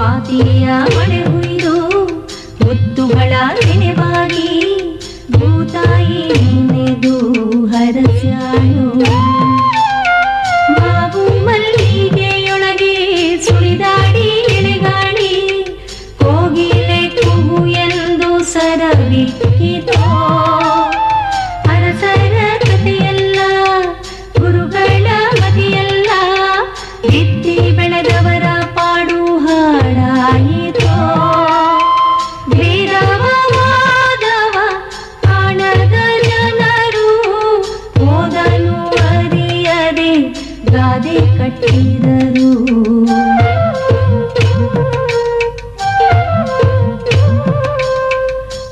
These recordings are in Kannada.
ಸ್ವಾತಿಯ ಮಳೆ ಹುಯ್ದು ಮುತ್ತುಗಳ ನೆನೆವಾಗಿ ಭೂತಾಯಿ ನೆನೆದು ಹರಸ್ಯಾಳು. ಮಾವು ಮಲ್ಲಿಗೆಯೊಳಗೆ ಸುಳಿದಾಡಿ ಎಳೆಗಾಡಿ ಕೋಗಿಲೆ ಕೂಗು ಎಂದು ಸರವಿಕ್ಕಿತೋ. ಅರಸರ ಕಥೆಯಲ್ಲ ಗುರುಗಳ ಮತಿಯಲ್ಲ ಬಿತ್ತಿ ಬೆಳೆದವರ ಪಾಡು ಹಾಡಾಯಿತೋ. ಭೇದವ ವಾದವ ಕಾಣದ ಜನರು ಓದನು ಅರಿಯದೆ ಗಾದೆ ಕಟ್ಟಿದರು.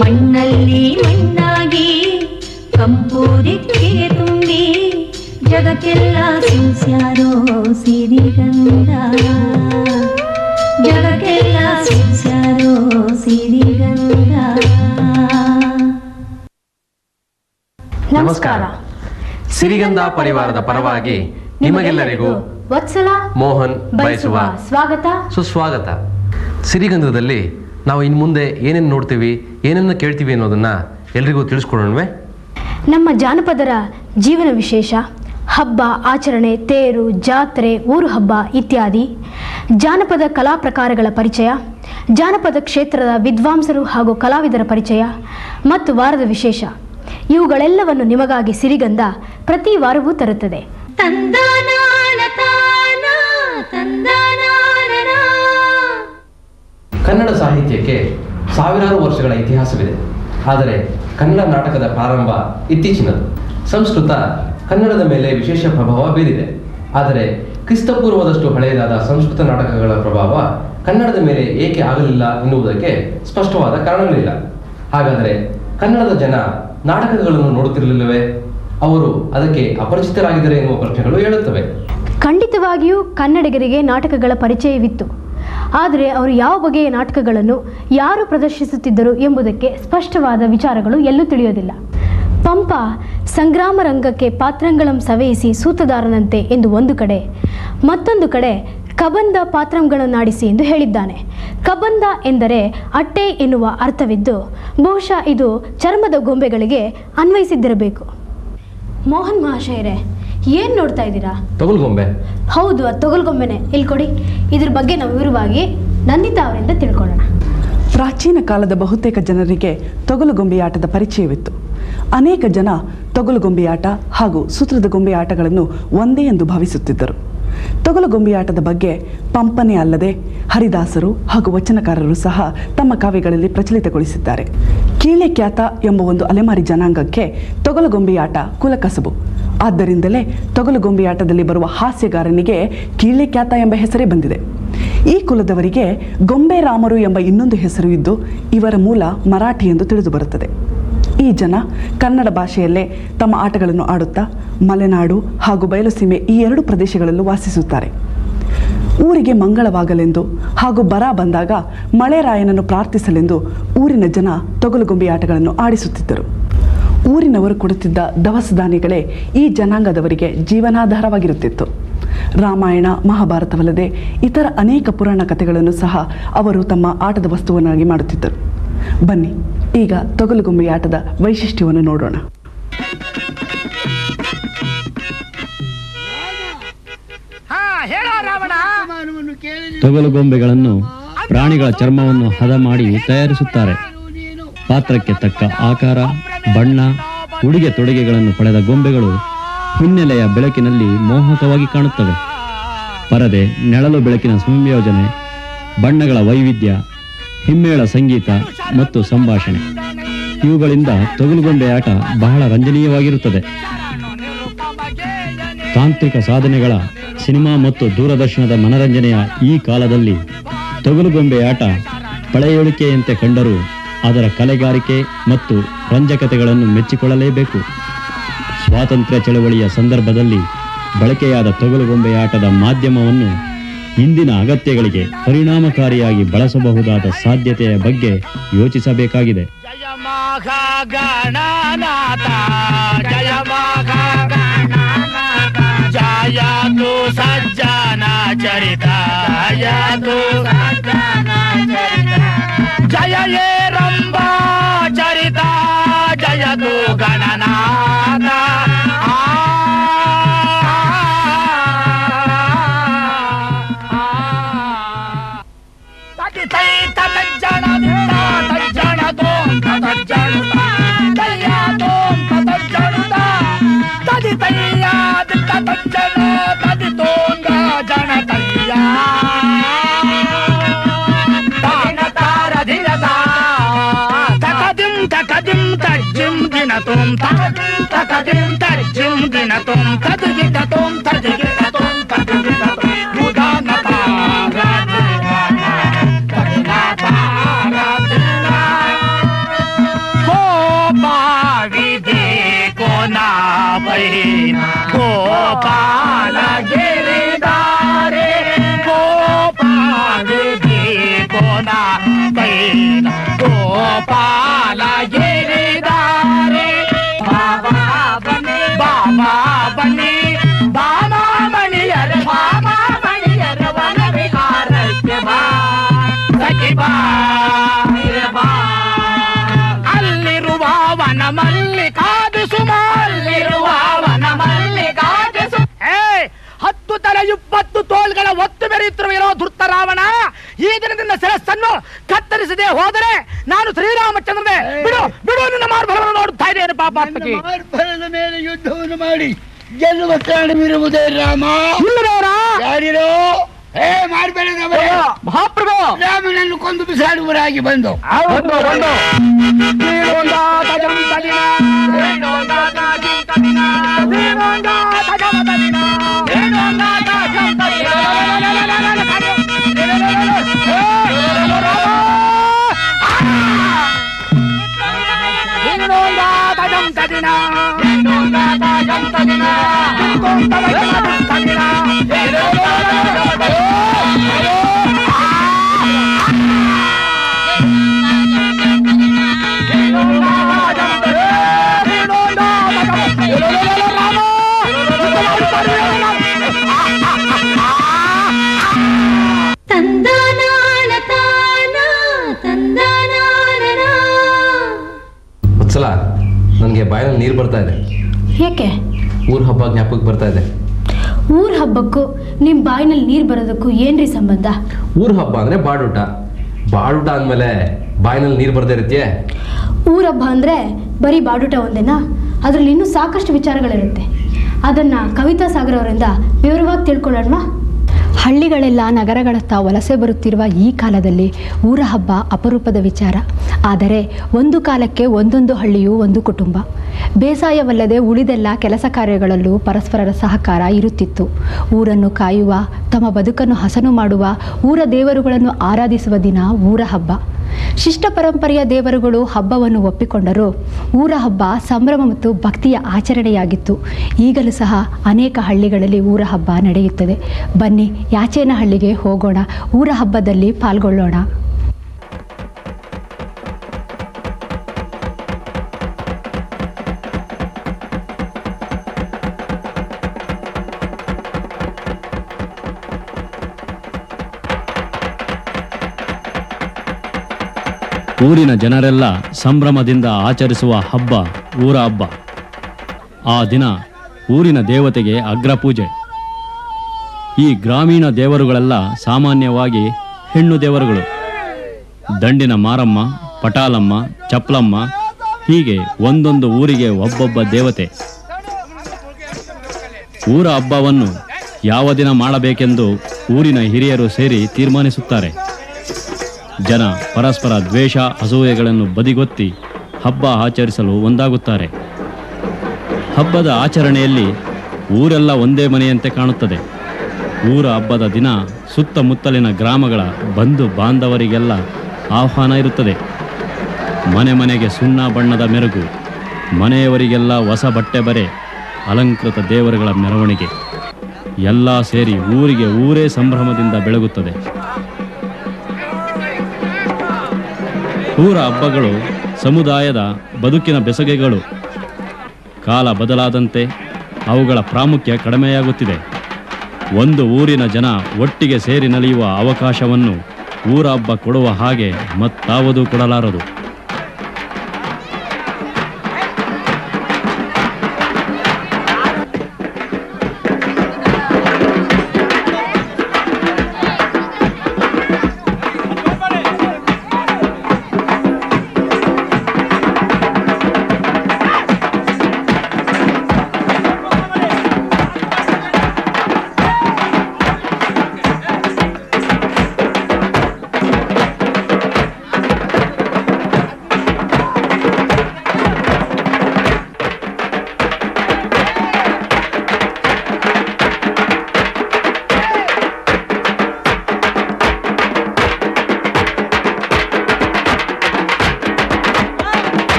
ಮಣ್ಣಲ್ಲಿ ಮಣ್ಣಾಗಿ ಕಂಪು ದಿಕ್ಕಿಗೆ ತುಂಬಿ ಜಗಕ್ಕೆಲ್ಲ ಸೂಸ್ಯಾರೋ ಸಿರಿಗಂಧ. ಜಗಕ್ಕೆಲ್ಲ ಸೂಸ್ಯಾರೋ ಸಿರಿಗಂಧ. ನಮಸ್ಕಾರ. ಸಿರಿಗಂಧ ಪರಿವಾರದ ಪರವಾಗಿ ನಿಮಗೆಲ್ಲರಿಗೂ ವತ್ಸಲ ಮೋಹನ್ ಬಯಸುವ ಸ್ವಾಗತ ಸುಸ್ವಾಗತ. ಸಿರಿಗಂಧದಲ್ಲಿ ನಾವು ಇನ್ನು ಮುಂದೆ ಏನೇನು ನೋಡ್ತೀವಿ, ಏನೇನು ಕೇಳ್ತೀವಿ ಅನ್ನೋದನ್ನ ಎಲ್ರಿಗೂ ತಿಳಿಸ್ಕೊಡೋಣವೇ? ನಮ್ಮ ಜಾನಪದರ ಜೀವನ ವಿಶೇಷ, ಹಬ್ಬ ಆಚರಣೆ, ತೇರು, ಜಾತ್ರೆ, ಊರು ಹಬ್ಬ ಇತ್ಯಾದಿ, ಜಾನಪದ ಕಲಾ ಪ್ರಕಾರಗಳ ಪರಿಚಯ, ಜಾನಪದ ಕ್ಷೇತ್ರದ ವಿದ್ವಾಂಸರು ಹಾಗೂ ಕಲಾವಿದರ ಪರಿಚಯ ಮತ್ತು ವಾರದ ವಿಶೇಷ ಇವುಗಳೆಲ್ಲವನ್ನು ನಿಮಗಾಗಿ ಸಿರಿಗಂಧ ಪ್ರತಿ ವಾರವೂ ತರುತ್ತದೆ. ಕನ್ನಡ ಸಾಹಿತ್ಯಕ್ಕೆ ಸಾವಿರಾರು ವರ್ಷಗಳ ಇತಿಹಾಸವಿದೆ. ಆದರೆ ಕನ್ನಡ ನಾಟಕದ ಪ್ರಾರಂಭ ಇತ್ತೀಚಿನದು. ಸಂಸ್ಕೃತ ಕನ್ನಡದ ಮೇಲೆ ವಿಶೇಷ ಪ್ರಭಾವ ಬೀರಿದೆ. ಆದರೆ ಕ್ರಿಸ್ತಪೂರ್ವದಷ್ಟು ಹಳೆಯದಾದ ಸಂಸ್ಕೃತ ನಾಟಕಗಳ ಪ್ರಭಾವ ಕನ್ನಡದ ಮೇಲೆ ಏಕೆ ಆಗಲಿಲ್ಲ ಎನ್ನುವುದಕ್ಕೆ ಸ್ಪಷ್ಟವಾದ ಕಾರಣಗಳಿಲ್ಲ. ಹಾಗಾದರೆ ಕನ್ನಡದ ಜನ ನಾಟಕಗಳನ್ನು ನೋಡುತ್ತಿರಲಿಲ್ಲವೇ? ಅವರು ಅದಕ್ಕೆ ಅಪರಿಚಿತರಾಗಿದ್ದಾರೆ ಎನ್ನುವ ಪ್ರಶ್ನೆಗಳು ಹೇಳುತ್ತವೆ. ಖಂಡಿತವಾಗಿಯೂ ಕನ್ನಡಿಗರಿಗೆ ನಾಟಕಗಳ ಪರಿಚಯವಿತ್ತು. ಆದರೆ ಅವರು ಯಾವ ಬಗೆಯ ನಾಟಕಗಳನ್ನು ಯಾರು ಪ್ರದರ್ಶಿಸುತ್ತಿದ್ದರು ಎಂಬುದಕ್ಕೆ ಸ್ಪಷ್ಟವಾದ ವಿಚಾರಗಳು ಎಲ್ಲೂ ತಿಳಿಯೋದಿಲ್ಲ. ಪಂಪ ಸಂಗ್ರಾಮ ರಂಗಕ್ಕೆ ಪಾತ್ರಂಗಳಂ ಸವೆಯಿಸಿ ಸೂತದಾರನಂತೆ ಎಂದು ಒಂದು ಕಡೆ, ಮತ್ತೊಂದು ಕಡೆ ಕಬಂದ ಪಾತ್ರಂಗಳನ್ನಾಡಿಸಿ ಎಂದು ಹೇಳಿದ್ದಾನೆ. ಕಬಂದ ಎಂದರೆ ಅಟ್ಟೆ ಎನ್ನುವ ಅರ್ಥವಿದ್ದು ಬಹುಶಃ ಇದು ಚರ್ಮದ ಗೊಂಬೆಗಳಿಗೆ ಅನ್ವಯಿಸಿದ್ದಿರಬೇಕು. ಮೋಹನ್ ಮಹಾಶಯರೇ, ಏನು ನೋಡ್ತಾ ಇದ್ದೀರಾ? ತೊಗಲ್ಗೊಂಬೆ. ಹೌದು, ಅದು ತೊಗಲ್ಗೊಂಬೆನೆ. ಇಲ್ಲಿ ಕೊಡಿ. ಇದ್ರ ಬಗ್ಗೆ ನಾವು ವಿವರವಾಗಿ ನಂದಿತಾ ಅವರಿಂದ ತಿಳ್ಕೊಳ್ಳೋಣ. ಪ್ರಾಚೀನ ಕಾಲದ ಬಹುತೇಕ ಜನರಿಗೆ ತೊಗಲುಗೊಂಬೆಯಾಟದ ಪರಿಚಯವಿತ್ತು. ಅನೇಕ ಜನ ತೊಗಲುಗೊಂಬೆಯಾಟ ಹಾಗೂ ಸೂತ್ರದ ಗೊಂಬೆಯಾಟಗಳನ್ನು ಒಂದೇ ಎಂದು ಭಾವಿಸುತ್ತಿದ್ದರು. ತೊಗಲುಗೊಂಬೆಯಾಟದ ಬಗ್ಗೆ ಪಂಪನೇ ಅಲ್ಲದೆ ಹರಿದಾಸರು ಹಾಗೂ ವಚನಕಾರರು ಸಹ ತಮ್ಮ ಕಾವ್ಯಗಳಲ್ಲಿ ಪ್ರಚಲಿತಗೊಳಿಸಿದ್ದಾರೆ. ಕೀಳೆಕ್ಯಾತ ಎಂಬ ಒಂದು ಅಲೆಮಾರಿ ಜನಾಂಗಕ್ಕೆ ತೊಗಲುಗೊಂಬೆಯಾಟ ಕುಲಕಸಬು. ಆದ್ದರಿಂದಲೇ ತೊಗಲುಗೊಂಬೆಯಾಟದಲ್ಲಿ ಬರುವ ಹಾಸ್ಯಗಾರನಿಗೆ ಕೀಳೆಕ್ಯಾತ ಎಂಬ ಹೆಸರೇ ಬಂದಿದೆ. ಈ ಕುಲದವರಿಗೆ ಗೊಂಬೆ ರಾಮರು ಎಂಬ ಇನ್ನೊಂದು ಹೆಸರು ಇದ್ದು ಇವರ ಮೂಲ ಮರಾಠಿ ಎಂದು ತಿಳಿದು ಬರುತ್ತದೆ. ಈ ಜನ ಕನ್ನಡ ಭಾಷೆಯಲ್ಲೇ ತಮ್ಮ ಆಟಗಳನ್ನು ಆಡುತ್ತಾ ಮಲೆನಾಡು ಹಾಗೂ ಬಯಲುಸೀಮೆ ಈ ಎರಡು ಪ್ರದೇಶಗಳಲ್ಲೂ ವಾಸಿಸುತ್ತಾರೆ. ಊರಿಗೆ ಮಂಗಳವಾಗಲೆಂದು ಹಾಗೂ ಬರ ಬಂದಾಗ ಮಳೆರಾಯನನ್ನು ಪ್ರಾರ್ಥಿಸಲೆಂದು ಊರಿನ ಜನ ತೊಗಲುಗೊಂಬೆ ಆಟಗಳನ್ನು ಆಡಿಸುತ್ತಿದ್ದರು. ಊರಿನವರು ಕೊಡುತ್ತಿದ್ದ ದವಸ ಧಾನ್ಯಗಳೇ ಈ ಜನಾಂಗದವರಿಗೆ ಜೀವನಾಧಾರವಾಗಿರುತ್ತಿತ್ತು. ರಾಮಾಯಣ, ಮಹಾಭಾರತವಲ್ಲದೆ ಇತರ ಅನೇಕ ಪುರಾಣ ಕಥೆಗಳನ್ನು ಸಹ ಅವರು ತಮ್ಮ ಆಟದ ವಸ್ತುವನ್ನಾಗಿ ಮಾಡುತ್ತಿದ್ದರು. ಬನ್ನಿ ಈಗ ತೊಗಲುಗೊಂಬೆ ಆಟದ ವೈಶಿಷ್ಟ್ಯವನ್ನು ನೋಡೋಣ. ತೊಗಲುಗೊಂಬೆಗಳನ್ನು ಪ್ರಾಣಿಗಳ ಚರ್ಮವನ್ನು ಹದ ಮಾಡಿ ತಯಾರಿಸುತ್ತಾರೆ. ಪಾತ್ರಕ್ಕೆ ತಕ್ಕ ಆಕಾರ, ಬಣ್ಣ, ಉಡುಗೆ ತೊಡುಗೆಗಳನ್ನು ಪಡೆದ ಗೊಂಬೆಗಳು ಹಿನ್ನೆಲೆಯ ಬೆಳಕಿನಲ್ಲಿ ಮೋಹಕವಾಗಿ ಕಾಣುತ್ತವೆ. ಪರದೆ, ನೆಳಲು ಬೆಳಕಿನ ಸಂಯೋಜನೆ, ಬಣ್ಣಗಳ ವೈವಿಧ್ಯ, ಹಿಮ್ಮೇಳ ಸಂಗೀತ ಮತ್ತು ಸಂಭಾಷಣೆ ಇವುಗಳಿಂದ ತೊಗಲುಗೊಂಬೆ ಆಟ ಬಹಳ ರಂಜನೀಯವಾಗಿರುತ್ತದೆ. ತಾಂತ್ರಿಕ ಸಾಧನೆಗಳ ಸಿನಿಮಾ ಮತ್ತು ದೂರದರ್ಶನದ ಮನರಂಜನೆಯ ಈ ಕಾಲದಲ್ಲಿ ತೊಗಲುಗೊಂಬೆ ಆಟ ಪಳೆಯುಳಿಕೆಯಂತೆ ಕಂಡರೂ ಅದರ ಕಲೆಗಾರಿಕೆ ಮತ್ತು ರಂಜಕತೆಗಳನ್ನು ಮೆಚ್ಚಿಕೊಳ್ಳಲೇಬೇಕು. ಸ್ವಾತಂತ್ರ್ಯ ಚಳವಳಿಯ ಸಂದರ್ಭದಲ್ಲಿ ಬಳಕೆಯಾದ ತೊಗಲುಗೊಂಬೆ ಆಟದ ಮಾಧ್ಯಮವನ್ನು ಇಂದಿನ ಅಗತ್ಯಗಳಿಗೆ ಪರಿಣಾಮಕಾರಿಯಾಗಿ ಬಳಸಬಹುದಾದ ಸಾಧ್ಯತೆಯ ಬಗ್ಗೆ ಯೋಚಿಸಬೇಕಾಗಿದೆ. ಜಯ ಮಹಾಗಣನಾಥ, ಜಯ ಮಹಾಗಣನಾಥ, ಜಯ ತು ಸಜ್ಜನ ಚರಿತ, ಜಯ ತು ಸಜ್ಜನ ತಜ್ಜಡುತ್ತಾ ತಯ್ಯ ತೋಂ ತಜ್ಜಡುತ್ತಾ ತದಿ ತಯ್ಯ ದಿತ್ತ ತಜ್ಜನ ತದಿ ತೋಂಗ ಜನ ತಯ್ಯ ತಾನ ತಾರ ಧಿರತ ತಕದಿಂ ತಕದಿಂ ತಜ್ಜಿಂ ದಿನ ತೋಂ ತಕದಿಂ ತಜ್ಜಿಂ ದಿನ ತೋಂ ತದಿಗಿಟ ತೋಂ ತದಿಗಿಟ ತೋಂ ತದಿಗಿಟ ತೋಂ ಉದಾನ ತಾರ ತದಿನ ತಾರ ದಿನ ಗೋಪಾವಿದೆ ಕೋನಾ ಬೈನ ಗೋಪಾಲ ಗಿರಿದಾರೆ ಗೋಪಾವಿದೆ ಕೋನಾ ಬೈನ ಗೋಪಾಲ ಗಿರಿದಾರೆ ಬಾಬಾ ಬನ್ನಿ ಬಾಬಾ ಬನ್ನಿ ಬಾಬಾ ಮಣಿಯರ ವನ ವಿಹಾರಕ್ಕೆ ಬಾ ಸಖಿ ಬಾ ಅಲ್ಲಿರುವ ವನ ಮಲ್ಲಿಕಾದಿಸು ಅಲ್ಲಿರುವ ವನ ಮಲ್ಲಿಕಾದಿಸು 10 ತಲೆ 20 ತೋಳ್ಗಳ ಒತ್ತು ಮೆರೆಯುತ್ತಿರುವ ಧೃತ ರಾವಣ ಈ ದಿನದಿಂದ ಶಿರಸ್ಸನ್ನು ಕತ್ತರಿಸದೆ ಹೋದರೆ ನಾನು ಶ್ರೀರಾಮಚಂದ್ರನೇ ಬಿಡು ಬಿಡು ನಿನ್ನ ಮಾರ್ಬಲವನ್ನು ನೋಡುತ್ತಾ ಇದ್ದೇನೆ ಪಾಪಾತ್ಮಕಿ ಮಾರ್ಬಲದ ಮೇಲೆ ಯುದ್ಧವನ್ನು ಮಾಡಿ ಗೆಲ್ಲುವ ಕಾರಣವಿರುವುದೇ ರಾಮ ಯಾರಿರೋ ಮಾರ್ಬಲದವರೇ ಮಹಾಪ್ರಭು ರಾಮನನ್ನು ಕೊಂದು ಬಿಸಾಡುವರಾಗಿ ಬಂದು ವತ್ಸಲ, ನನಗೆ ಬಾಯಲ್ಲಿ ನೀರು ಬರ್ತಾ ಇದೆ. ಯಾಕೆ? ಊರ ಹಬ್ಬ ಜ್ಞಾಪಕಕ್ಕೆ ಬರ್ತಾ ಇದೆ. ಊರ ಹಬ್ಬಕ್ಕೂ ನಿಮ್ಮ ಬಾಯಿನಲ್ಲಿ ನೀರು ಬರೋದಕ್ಕೂ ಏನ್ರಿ ಸಂಬಂಧ? ಊರ ಹಬ್ಬ ಅಂದ್ರೆ ಬಾಡೂಟ, ಬಾಡೂಟ ಅಂದಮೇಲೆ ಬಾಯಿನಲ್ಲಿ ನೀರು ಬರ್ದೇ ಇರುತ್ತೆಯೇ? ಊರ ಹಬ್ಬ ಅಂದರೆ ಬರೀ ಬಾಡೂಟ ಒಂದೇನಾ? ಅದರಲ್ಲಿ ಇನ್ನೂ ಸಾಕಷ್ಟು ವಿಚಾರಗಳಿರುತ್ತೆ. ಅದನ್ನು ಕವಿತಾ ಸಾಗರ್ ಅವರಿಂದ ವಿವರವಾಗಿ ತಿಳ್ಕೊಳ್ಳೋಣ. ಹಳ್ಳಿಗಳೆಲ್ಲ ನಗರಗಳತ್ತ ವಲಸೆ ಬರುತ್ತಿರುವ ಈ ಕಾಲದಲ್ಲಿ ಊರ ಹಬ್ಬ ಅಪರೂಪದ ವಿಚಾರ. ಆದರೆ ಒಂದು ಕಾಲಕ್ಕೆ ಒಂದೊಂದು ಹಳ್ಳಿಯೂ ಒಂದು ಕುಟುಂಬ. ಬೇಸಾಯವಲ್ಲದೆ ಉಳಿದೆಲ್ಲ ಕೆಲಸ ಕಾರ್ಯಗಳಲ್ಲೂ ಪರಸ್ಪರರ ಸಹಕಾರ ಇರುತ್ತಿತ್ತು. ಊರನ್ನು ಕಾಯುವ, ತಮ್ಮ ಬದುಕನ್ನು ಹಸನು ಮಾಡುವ, ಊರ ದೇವರುಗಳನ್ನು ಆರಾಧಿಸುವ ದಿನ ಊರ ಹಬ್ಬ. ಶಿಷ್ಟ ಪರಂಪರೆಯ ದೇವರುಗಳು ಹಬ್ಬವನ್ನು ಒಪ್ಪಿಕೊಂಡರೂ ಊರ ಹಬ್ಬ ಸಂಭ್ರಮ ಮತ್ತು ಭಕ್ತಿಯ ಆಚರಣೆಯಾಗಿತ್ತು. ಈಗಲೂ ಸಹ ಅನೇಕ ಹಳ್ಳಿಗಳಲ್ಲಿ ಊರ ಹಬ್ಬ ನಡೆಯುತ್ತದೆ. ಬನ್ನಿ, ಯಾಚೇನಹಳ್ಳಿಗೆ ಹೋಗೋಣ, ಊರ ಹಬ್ಬದಲ್ಲಿ ಪಾಲ್ಗೊಳ್ಳೋಣ. ಊರಿನ ಜನರೆಲ್ಲ ಸಂಭ್ರಮದಿಂದ ಆಚರಿಸುವ ಹಬ್ಬ ಊರ ಹಬ್ಬ. ಆ ದಿನ ಊರಿನ ದೇವತೆಗೆ ಅಗ್ರಪೂಜೆ. ಈ ಗ್ರಾಮೀಣ ದೇವರುಗಳೆಲ್ಲ ಸಾಮಾನ್ಯವಾಗಿ ಹೆಣ್ಣು ದೇವರುಗಳು. ದಂಡಿನ ಮಾರಮ್ಮ, ಪಟಾಲಮ್ಮ, ಚಪ್ಲಮ್ಮ, ಹೀಗೆ ಒಂದೊಂದು ಊರಿಗೆ ಒಬ್ಬೊಬ್ಬ ದೇವತೆ. ಊರ ಹಬ್ಬವನ್ನು ಯಾವ ದಿನ ಮಾಡಬೇಕೆಂದು ಊರಿನ ಹಿರಿಯರು ಸೇರಿ ತೀರ್ಮಾನಿಸುತ್ತಾರೆ. ಜನ ಪರಸ್ಪರ ದ್ವೇಷ ಅಸೂಯೆಗಳನ್ನು ಬದಿಗೊತ್ತಿ ಹಬ್ಬ ಆಚರಿಸಲು ಒಂದಾಗುತ್ತಾರೆ. ಹಬ್ಬದ ಆಚರಣೆಯಲ್ಲಿ ಊರೆಲ್ಲ ಒಂದೇ ಮನೆಯಂತೆ ಕಾಣುತ್ತದೆ. ಊರ ಹಬ್ಬದ ದಿನ ಸುತ್ತಮುತ್ತಲಿನ ಗ್ರಾಮಗಳ ಬಂಧು ಬಾಂಧವರಿಗೆಲ್ಲ ಆಹ್ವಾನ ಇರುತ್ತದೆ. ಮನೆ ಮನೆಗೆ ಸುಣ್ಣ ಬಣ್ಣದ ಮೆರುಗು, ಮನೆಯವರಿಗೆಲ್ಲ ಹೊಸ ಬಟ್ಟೆ ಬರೆ, ಅಲಂಕೃತ ದೇವರುಗಳ ಮೆರವಣಿಗೆ ಎಲ್ಲ ಸೇರಿ ಊರಿಗೆ ಊರೇ ಸಂಭ್ರಮದಿಂದ ಬೆಳಗುತ್ತದೆ. ಊರ ಹಬ್ಬಗಳು ಸಮುದಾಯದ ಬದುಕಿನ ಬೆಸುಗೆಗಳು. ಕಾಲ ಬದಲಾದಂತೆ ಅವುಗಳ ಪ್ರಾಮುಖ್ಯ ಕಡಿಮೆಯಾಗುತ್ತಿದೆ. ಒಂದು ಊರಿನ ಜನ ಒಟ್ಟಿಗೆ ಸೇರಿ ನಲಿಯುವ ಅವಕಾಶವನ್ನು ಊರ ಹಬ್ಬ ಕೊಡುವ ಹಾಗೆ ಮತ್ತಾವುದೂ ಕೊಡಲಾರದು.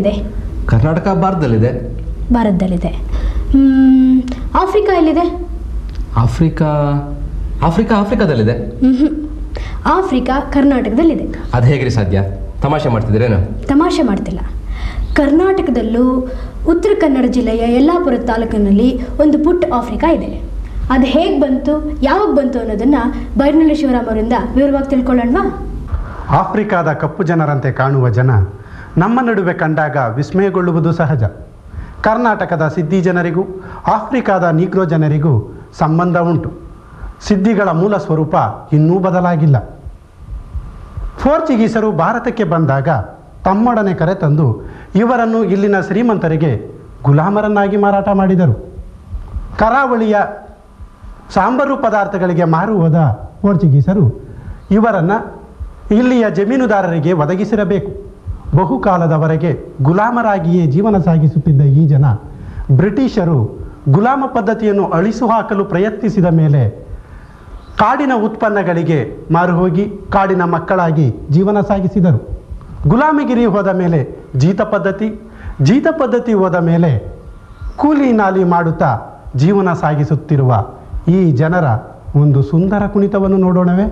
ಎಲ್ಲಿದೆ? ಕರ್ನಾಟಕ ಭಾರತದಲ್ಲಿದೆ. ಭಾರತದಲ್ಲಿದೆ. ಆಫ್ರಿಕಾ ಎಲ್ಲಿದೆ? ಆಫ್ರಿಕಾದಲ್ಲಿದೆ. ಆಫ್ರಿಕಾ ಕರ್ನಾಟಕದಲ್ಲಿದೆ. ಅದು ಹೇಗ್ರಿ ಸಾಧ್ಯ? ತಮಾಷೆ ಮಾಡ್ತಿದ್ದೀರೇನು? ತಮಾಷೆ ಮಾಡ್ತಿಲ್ಲ. ಕರ್ನಾಟಕದಲ್ಲೂ ಉತ್ತರ ಕನ್ನಡ ಜಿಲ್ಲೆಯ ಯಲ್ಲಾಪುರ ತಾಲೂಕಿನಲ್ಲಿ ಒಂದು ಪುಟ್ಟ ಆಫ್ರಿಕಾ ಇದೆ. ಅದು ಹೇಗೆ ಬಂತು, ಯಾವಾಗ ಬಂತು ಅನ್ನೋದನ್ನು ಬೈರನಹಳ್ಳಿ ಶಿವರಾಮ್ ಅವರಿಂದ ವಿವರವಾಗಿ ತಿಳ್ಕೊಳ್ಳೋಣವಾ? ಆಫ್ರಿಕಾದ ಕಪ್ಪು ಜನರಂತೆ ಕಾಣುವ ಜನ ನಮ್ಮ ನಡುವೆ ಕಂಡಾಗ ವಿಸ್ಮಯಗೊಳ್ಳುವುದು ಸಹಜ. ಕರ್ನಾಟಕದ ಸಿದ್ಧಿ ಜನರಿಗೂ ಆಫ್ರಿಕಾದ ನೀಗ್ರೋ ಜನರಿಗೂ ಸಂಬಂಧ ಉಂಟು. ಸಿದ್ಧಿಗಳ ಮೂಲ ಸ್ವರೂಪ ಇನ್ನೂ ಬದಲಾಗಿಲ್ಲ. ಪೋರ್ಚುಗೀಸರು ಭಾರತಕ್ಕೆ ಬಂದಾಗ ತಮ್ಮೊಡನೆ ಕರೆತಂದು ಇವರನ್ನು ಇಲ್ಲಿನ ಶ್ರೀಮಂತರಿಗೆ ಗುಲಾಮರನ್ನಾಗಿ ಮಾರಾಟ ಮಾಡಿದರು. ಕರಾವಳಿಯ ಸಾಂಬಾರು ಪದಾರ್ಥಗಳಿಗೆ ಮಾರು ಹೋದ ಪೋರ್ಚುಗೀಸರು ಇವರನ್ನು ಇಲ್ಲಿಯ ಜಮೀನುದಾರರಿಗೆ ಒದಗಿಸಿರಬೇಕು. ಬಹುಕಾಲದವರೆಗೆ ಗುಲಾಮರಾಗಿಯೇ ಜೀವನ ಸಾಗಿಸುತ್ತಿದ್ದ ಈ ಜನ ಬ್ರಿಟಿಷರು ಗುಲಾಮ ಪದ್ಧತಿಯನ್ನು ಅಳಿಸು ಹಾಕಲು ಪ್ರಯತ್ನಿಸಿದ ಮೇಲೆ ಕಾಡಿನ ಉತ್ಪನ್ನಗಳಿಗೆ ಮಾರುಹೋಗಿ ಕಾಡಿನ ಮಕ್ಕಳಾಗಿ ಜೀವನ ಸಾಗಿಸಿದರು. ಗುಲಾಮಗಿರಿ ಹೋದ ಮೇಲೆ ಜೀತ ಪದ್ಧತಿ ಹೋದ ಮೇಲೆ ಕೂಲಿ ನಾಲಿ ಮಾಡುತ್ತಾ ಜೀವನ ಸಾಗಿಸುತ್ತಿರುವ ಈ ಜನರ ಒಂದು ಸುಂದರ ಕುಣಿತವನ್ನು ನೋಡೋಣವೇ?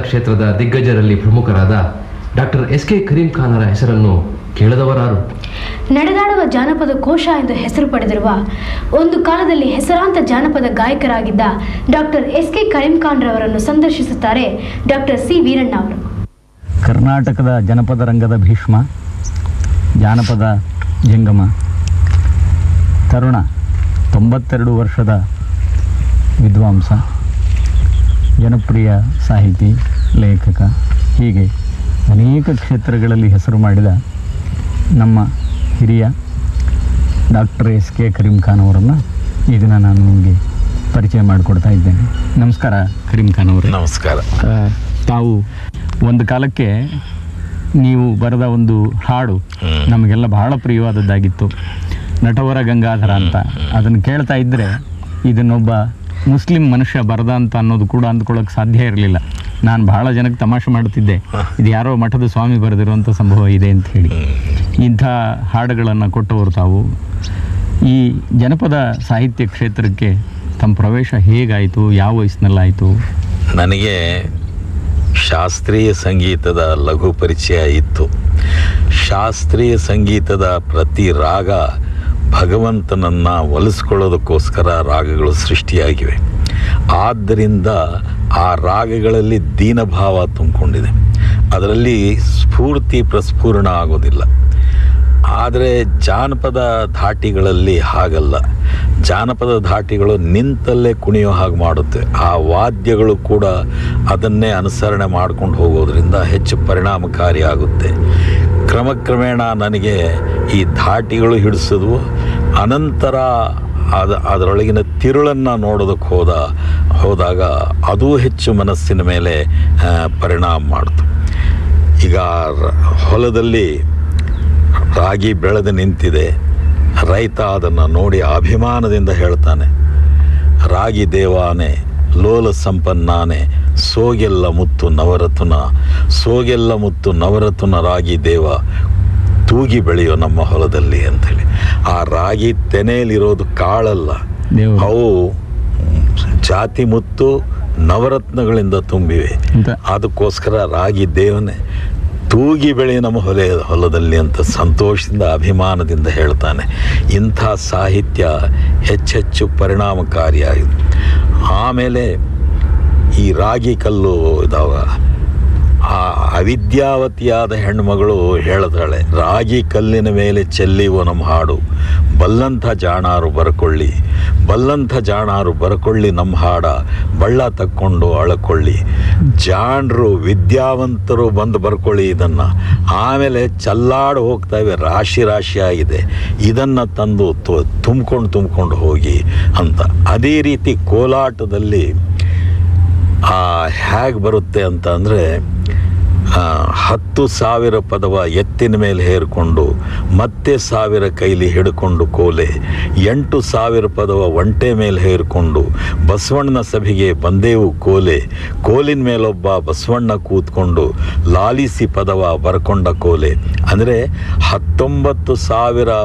ಕ್ಷೇತ್ರದ ದಿಗ್ಗಜರಲ್ಲಿ ಪ್ರಮುಖರಾದ ಡಾಕ್ಟರ್ ಎಸ್ ಕೆ ಕರೀಂ ಖಾನರ ಹೆಸರನ್ನು ಕೇಳದವರಾರು? ನಡೆದಾಡುವ ಜಾನಪದ ಕೋಶ ಎಂದು ಹೆಸರು ಪಡೆದಿರುವ ಒಂದು ಕಾಲದಲ್ಲಿ ಹೆಸರಾಂತ ಜಾನಪದ ಗಾಯಕರಾಗಿದ್ದ doctor S K Karim Khan ರವರನ್ನು ಸಂದರ್ಶಿಸುತ್ತಾರೆ ಡಾಕ್ಟರ್ ಸಿ ವೀರಣ್ಣ ಅವರು. ಕರ್ನಾಟಕದ ಜನಪದ ರಂಗದ ಭೀಷ್ಮ, ಜಾನಪದ ಜಂಗಮ, ತರುಣ, 92 ವರ್ಷದ ವಿದ್ವಾಂಸ, ಜನಪ್ರಿಯ ಸಾಹಿತಿ, ಲೇಖಕ, ಹೀಗೆ ಅನೇಕ ಕ್ಷೇತ್ರಗಳಲ್ಲಿ ಹೆಸರು ಮಾಡಿದ ನಮ್ಮ ಹಿರಿಯ doctor S K Karim Khan ಅವರನ್ನು ಈ ದಿನ ನಾನು ನಿಮಗೆ ಪರಿಚಯ ಮಾಡಿಕೊಡ್ತಾ ಇದ್ದೇನೆ. ನಮಸ್ಕಾರ ಕರೀಂ ಖಾನ್ ಅವರೇ. ನಮಸ್ಕಾರ. ತಾವು ಒಂದು ಕಾಲಕ್ಕೆ ನೀವು ಬರೆದ ಒಂದು ಹಾಡು ನಮಗೆಲ್ಲ ಬಹಳ ಪ್ರಿಯವಾದದ್ದಾಗಿತ್ತು, ನಟವರ ಗಂಗಾಧರ ಅಂತ. ಅದನ್ನು ಕೇಳ್ತಾ ಇದ್ದರೆ ಇದನ್ನೊಬ್ಬ ಮುಸ್ಲಿಂ ಮನುಷ್ಯ ಬರೆದ ಅಂತ ಅನ್ನೋದು ಕೂಡ ಅಂದ್ಕೊಳ್ಳೋಕೆ ಸಾಧ್ಯ ಇರಲಿಲ್ಲ. ನಾನು ಬಹಳ ಜನಕ್ಕೆ ತಮಾಷೆ ಮಾಡುತ್ತಿದ್ದೆ, ಇದು ಯಾರೋ ಮಠದ ಸ್ವಾಮಿ ಬರೆದಿರುವಂಥ ಸಂಭವ ಇದೆ ಅಂತ ಹೇಳಿ. ಇಂಥ ಹಾಡುಗಳನ್ನು ಕೊಟ್ಟವರು ತಾವು. ಈ ಜನಪದ ಸಾಹಿತ್ಯ ಕ್ಷೇತ್ರಕ್ಕೆ ತಮ್ಮ ಪ್ರವೇಶ ಹೇಗಾಯಿತು, ಯಾವ ವಯಸ್ಸಿನಲ್ಲಾಯಿತು? ನನಗೆ ಶಾಸ್ತ್ರೀಯ ಸಂಗೀತದ ಲಘು ಪರಿಚಯ ಇತ್ತು. ಶಾಸ್ತ್ರೀಯ ಸಂಗೀತದ ಪ್ರತಿ ರಾಗ ಭಗವಂತನನ್ನು ಒಲಿಸ್ಕೊಳ್ಳೋದಕ್ಕೋಸ್ಕರ ರಾಗಗಳು ಸೃಷ್ಟಿಯಾಗಿವೆ. ಆದ್ದರಿಂದ ಆ ರಾಗಗಳಲ್ಲಿ ದೀನಭಾವ ತುಂಬಿಕೊಂಡಿದೆ. ಅದರಲ್ಲಿ ಸ್ಫೂರ್ತಿ ಪ್ರಸ್ಫುರಣ ಆಗೋದಿಲ್ಲ. ಆದರೆ ಜಾನಪದ ಧಾಟಿಗಳಲ್ಲಿ ಹಾಗಲ್ಲ. ಜಾನಪದ ಧಾಟಿಗಳು ನಿಂತಲ್ಲೇ ಕುಣಿಯೋ ಹಾಗೆ ಮಾಡುತ್ತೆ. ಆ ವಾದ್ಯಗಳು ಕೂಡ ಅದನ್ನೇ ಅನುಸರಣೆ ಮಾಡ್ಕೊಂಡು ಹೋಗೋದ್ರಿಂದ ಹೆಚ್ಚು ಪರಿಣಾಮಕಾರಿಯಾಗುತ್ತೆ. ಕ್ರಮಕ್ರಮೇಣ ನನಗೆ ಈ ಧಾಟಿಗಳು ಹಿಡಿಸಿದ್ವು. ಅನಂತರ ಅದರೊಳಗಿನ ತಿರುಳನ್ನು ನೋಡೋದಕ್ಕೆ ಹೋದಾಗ ಅದೂ ಹೆಚ್ಚು ಮನಸ್ಸಿನ ಮೇಲೆ ಪರಿಣಾಮ ಮಾಡ್ತು. ಈಗ ಹೊಲದಲ್ಲಿ ರಾಗಿ ಬೆಳೆದು ನಿಂತಿದೆ. ರೈತ ಅದನ್ನು ನೋಡಿ ಅಭಿಮಾನದಿಂದ ಹೇಳ್ತಾನೆ, ರಾಗಿ ದೇವಾನೆ ಲೋಲ ಸಂಪನ್ನಾನೆ ಸೋಗೆಲ್ಲ ಮುತ್ತು ನವರತ್ನ, ಸೋಗೆಲ್ಲ ಮುತ್ತು ನವರತ್ನ ರಾಗಿ ದೇವ ತೂಗಿ ಬೆಳೆಯೋ ನಮ್ಮ ಹೊಲದಲ್ಲಿ ಅಂಥೇಳಿ. ಆ ರಾಗಿ ತೆನೆಯಲ್ಲಿರೋದು ಕಾಳಲ್ಲ, ಅವು ಜಾತಿ ಮುತ್ತು ನವರತ್ನಗಳಿಂದ ತುಂಬಿವೆ. ಅದಕ್ಕೋಸ್ಕರ ರಾಗಿ ದೇವನೇ ತೂಗಿ ಬೆಳೆ ನಮ್ಮ ಹೊಲದಲ್ಲಿ ಅಂತ ಸಂತೋಷದಿಂದ ಅಭಿಮಾನದಿಂದ ಹೇಳ್ತಾನೆ. ಇಂಥ ಸಾಹಿತ್ಯ ಹೆಚ್ಚೆಚ್ಚು ಪರಿಣಾಮಕಾರಿಯಾಗಿದೆ. ಆಮೇಲೆ ಈ ರಾಗಿ ಕಲ್ಲು ಇದಾವ, ಆ ಅವಿದ್ಯಾವತಿಯಾದ ಹೆಣ್ಮಗಳು ಹೇಳ್ತಾಳೆ, ರಾಗಿ ಕಲ್ಲಿನ ಮೇಲೆ ಚೆಲ್ಲಿವ ನಮ್ಮ ಹಾಡು ಬಲ್ಲಂಥ ಜಾಣಾರು ಬರ್ಕೊಳ್ಳಿ, ಬಲ್ಲಂಥ ಜಾಣಾರು ಬರ್ಕೊಳ್ಳಿ ನಮ್ಮ ಹಾಡ ಬಳ್ಳ ತಕ್ಕೊಂಡು ಅಳಕೊಳ್ಳಿ. ಜಾಣರು ವಿದ್ಯಾವಂತರು ಬಂದು ಬರ್ಕೊಳ್ಳಿ ಇದನ್ನು, ಆಮೇಲೆ ಚಲ್ಲಾಡು ಹೋಗ್ತಾವೆ, ರಾಶಿ ರಾಶಿಯಾಗಿದೆ, ಇದನ್ನು ತಂದು ತುಂಬ್ಕೊಂಡು ಹೋಗಿ ಅಂತ. ಅದೇ ರೀತಿ ಕೋಲಾಟದಲ್ಲಿ ಹೇಗೆ ಬರುತ್ತೆ ಅಂತ ಅಂದರೆ, 10,000 ಪದವ ಎತ್ತಿನ ಮೇಲೆ ಹೇರಿಕೊಂಡು ಮತ್ತೆ 1,000 ಕೈಲಿ ಹಿಡ್ಕೊಂಡು ಕೋಲೆ, 8,000 ಪದವ ಒಂಟೆ ಮೇಲೆ ಹೇರಿಕೊಂಡು ಬಸವಣ್ಣನ ಸಭೆಗೆ ಬಂದೇವು ಕೋಲೆ, ಕೋಲಿನ ಮೇಲೊಬ್ಬ ಬಸವಣ್ಣ ಕೂತ್ಕೊಂಡು ಲಾಲಿಸಿ ಪದವ ಬರ್ಕೊಂಡ ಕೋಲೆ. ಅಂದರೆ 19,000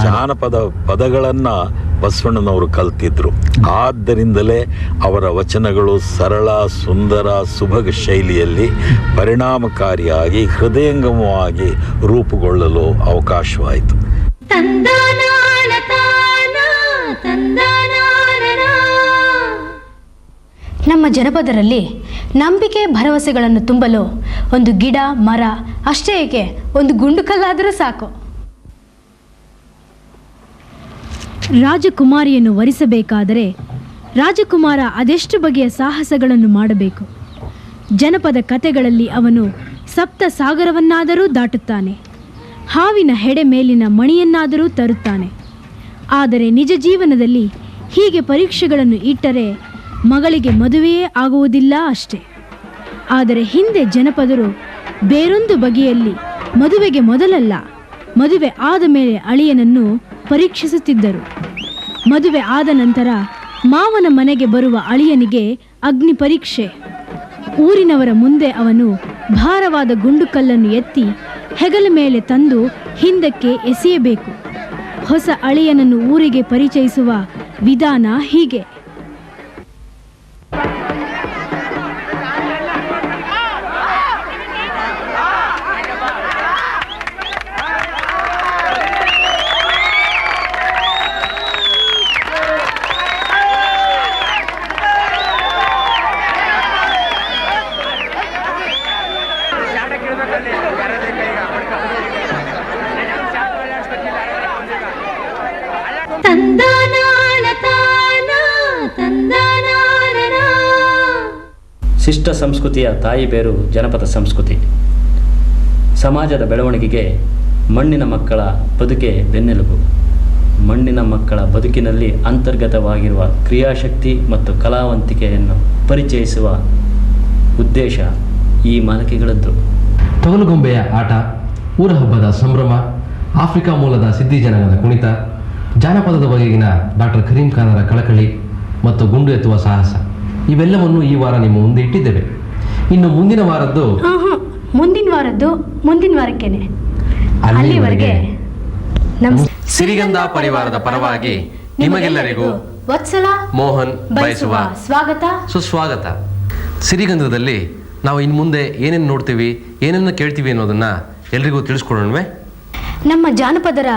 ಜಾನಪದ ಪದಗಳನ್ನು ಬಸವಣ್ಣನವರು ಕಲ್ತಿದ್ರು. ಆದ್ದರಿಂದಲೇ ಅವರ ವಚನಗಳು ಸರಳ, ಸುಂದರ, ಸುಭಗ ಶೈಲಿಯಲ್ಲಿ ಪರಿಣಾಮಕಾರಿಯಾಗಿ ಹೃದಯಂಗಮವಾಗಿ ರೂಪುಗೊಳ್ಳಲು ಅವಕಾಶವಾಯಿತು. ನಮ್ಮ ಜನಪದರಲ್ಲಿ ನಂಬಿಕೆ ಭರವಸೆಗಳನ್ನು ತುಂಬಲು ಒಂದು ಗಿಡ, ಮರ ಅಷ್ಟೇ ಏಕೆ, ಒಂದು ಗುಂಡು ಕಲ್ಲಾದರೂ ಸಾಕು. ರಾಜಕುಮಾರಿಯನ್ನು ವರಿಸಬೇಕಾದರೆ ರಾಜಕುಮಾರ ಅದೆಷ್ಟು ಬಗೆಯ ಸಾಹಸಗಳನ್ನು ಮಾಡಬೇಕು. ಜನಪದ ಕಥೆಗಳಲ್ಲಿ ಅವನು ಸಪ್ತ ಸಾಗರವನ್ನಾದರೂ ದಾಟುತ್ತಾನೆ, ಹಾವಿನ ಹೆಡೆ ಮೇಲಿನ ಮಣಿಯನ್ನಾದರೂ ತರುತ್ತಾನೆ. ಆದರೆ ನಿಜ ಜೀವನದಲ್ಲಿ ಹೀಗೆ ಪರೀಕ್ಷೆಗಳನ್ನು ಇಟ್ಟರೆ ಮಗಳಿಗೆ ಮದುವೆಯೇ ಆಗುವುದಿಲ್ಲ ಅಷ್ಟೇ. ಆದರೆ ಹಿಂದೆ ಜನಪದರು ಬೇರೊಂದು ಬಗೆಯಲ್ಲಿ ಮದುವೆಗೆ ಮೊದಲಲ್ಲ, ಮದುವೆ ಆದ ಮೇಲೆ ಅಳಿಯನನ್ನು ಪರೀಕ್ಷಿಸುತ್ತಿದ್ದರು. ಮದುವೆ ಆದ ನಂತರ ಮಾವನ ಮನೆಗೆ ಬರುವ ಅಳಿಯನಿಗೆ ಅಗ್ನಿ ಪರೀಕ್ಷೆ. ಊರಿನವರ ಮುಂದೆ ಅವನು ಭಾರವಾದ ಗುಂಡುಕಲ್ಲನ್ನು ಎತ್ತಿ ಹೆಗಲ ಮೇಲೆ ತಂದು ಹಿಂದಕ್ಕೆ ಎಸೆಯಬೇಕು. ಹೊಸ ಅಳಿಯನನ್ನು ಊರಿಗೆ ಪರಿಚಯಿಸುವ ವಿಧಾನ ಹೀಗೆ. ತಂದಾನಾನ ತಾನ ತಂದಾನಾನ. ಶಿಷ್ಟ ಸಂಸ್ಕೃತಿಯ ತಾಯಿ ಬೇರು ಜನಪದ ಸಂಸ್ಕೃತಿ. ಸಮಾಜದ ಬೆಳವಣಿಗೆಗೆ ಮಣ್ಣಿನ ಮಕ್ಕಳ ಬದುಕೆ ಬೆನ್ನೆಲುಬು. ಮಣ್ಣಿನ ಮಕ್ಕಳ ಬದುಕಿನಲ್ಲಿ ಅಂತರ್ಗತವಾಗಿರುವ ಕ್ರಿಯಾಶಕ್ತಿ ಮತ್ತು ಕಲಾವಂತಿಕೆಯನ್ನು ಪರಿಚಯಿಸುವ ಉದ್ದೇಶ ಈ ಮಾಲಿಕೆಗಳದ್ದು. ತೊಗಲುಗೊಂಬೆಯ ಆಟ, ಊರ ಹಬ್ಬದ ಸಂಭ್ರಮ, ಆಫ್ರಿಕಾ ಮೂಲದ ಸಿದ್ಧಿ ಜನಾಂಗದ ಕುಣಿತ, ಜಾನಪದದ ಬಗೆಗಿನ ಡಾಕ್ಟರ್ ಕರೀಂ ಖಾನರ ಕಳಕಳಿ ಮತ್ತು ಗುಂಡು ಎತ್ತುವ ಸಾಹಸ ಇವೆಲ್ಲವನ್ನು ಈ ವಾರ ನಿಮ್ಮ ಮುಂದೆ ಇಟ್ಟಿದ್ದೇವೆ. ಇನ್ನು ಮುಂದಿನ ವಾರದ್ದು ಮುಂದಿನ ವಾರಕ್ಕೇನೆ. ಅಲ್ಲಿವರೆಗೆ ಸಿರಿಗಂಧ ಪರಿವಾರದ ಪರವಾಗಿ ನಿಮಗೆಲ್ಲರಿಗೂ ವತ್ಸಲ ಮೋಹನ್ ಬಯಸುವ ಸ್ವಾಗತ ಸುಸ್ವಾಗತ. ಸಿರಿಗಂಧದಲ್ಲಿ ನಾವು ಇನ್ನು ಮುಂದೆ ಏನೇನು ನೋಡ್ತೀವಿ, ಏನೇನು ಕೇಳ್ತೀವಿ ಅನ್ನೋದನ್ನ ಎಲ್ರಿಗೂ ತಿಳಿಸ್ಕೊಡೋಣವೇ? ನಮ್ಮ ಜಾನಪದರ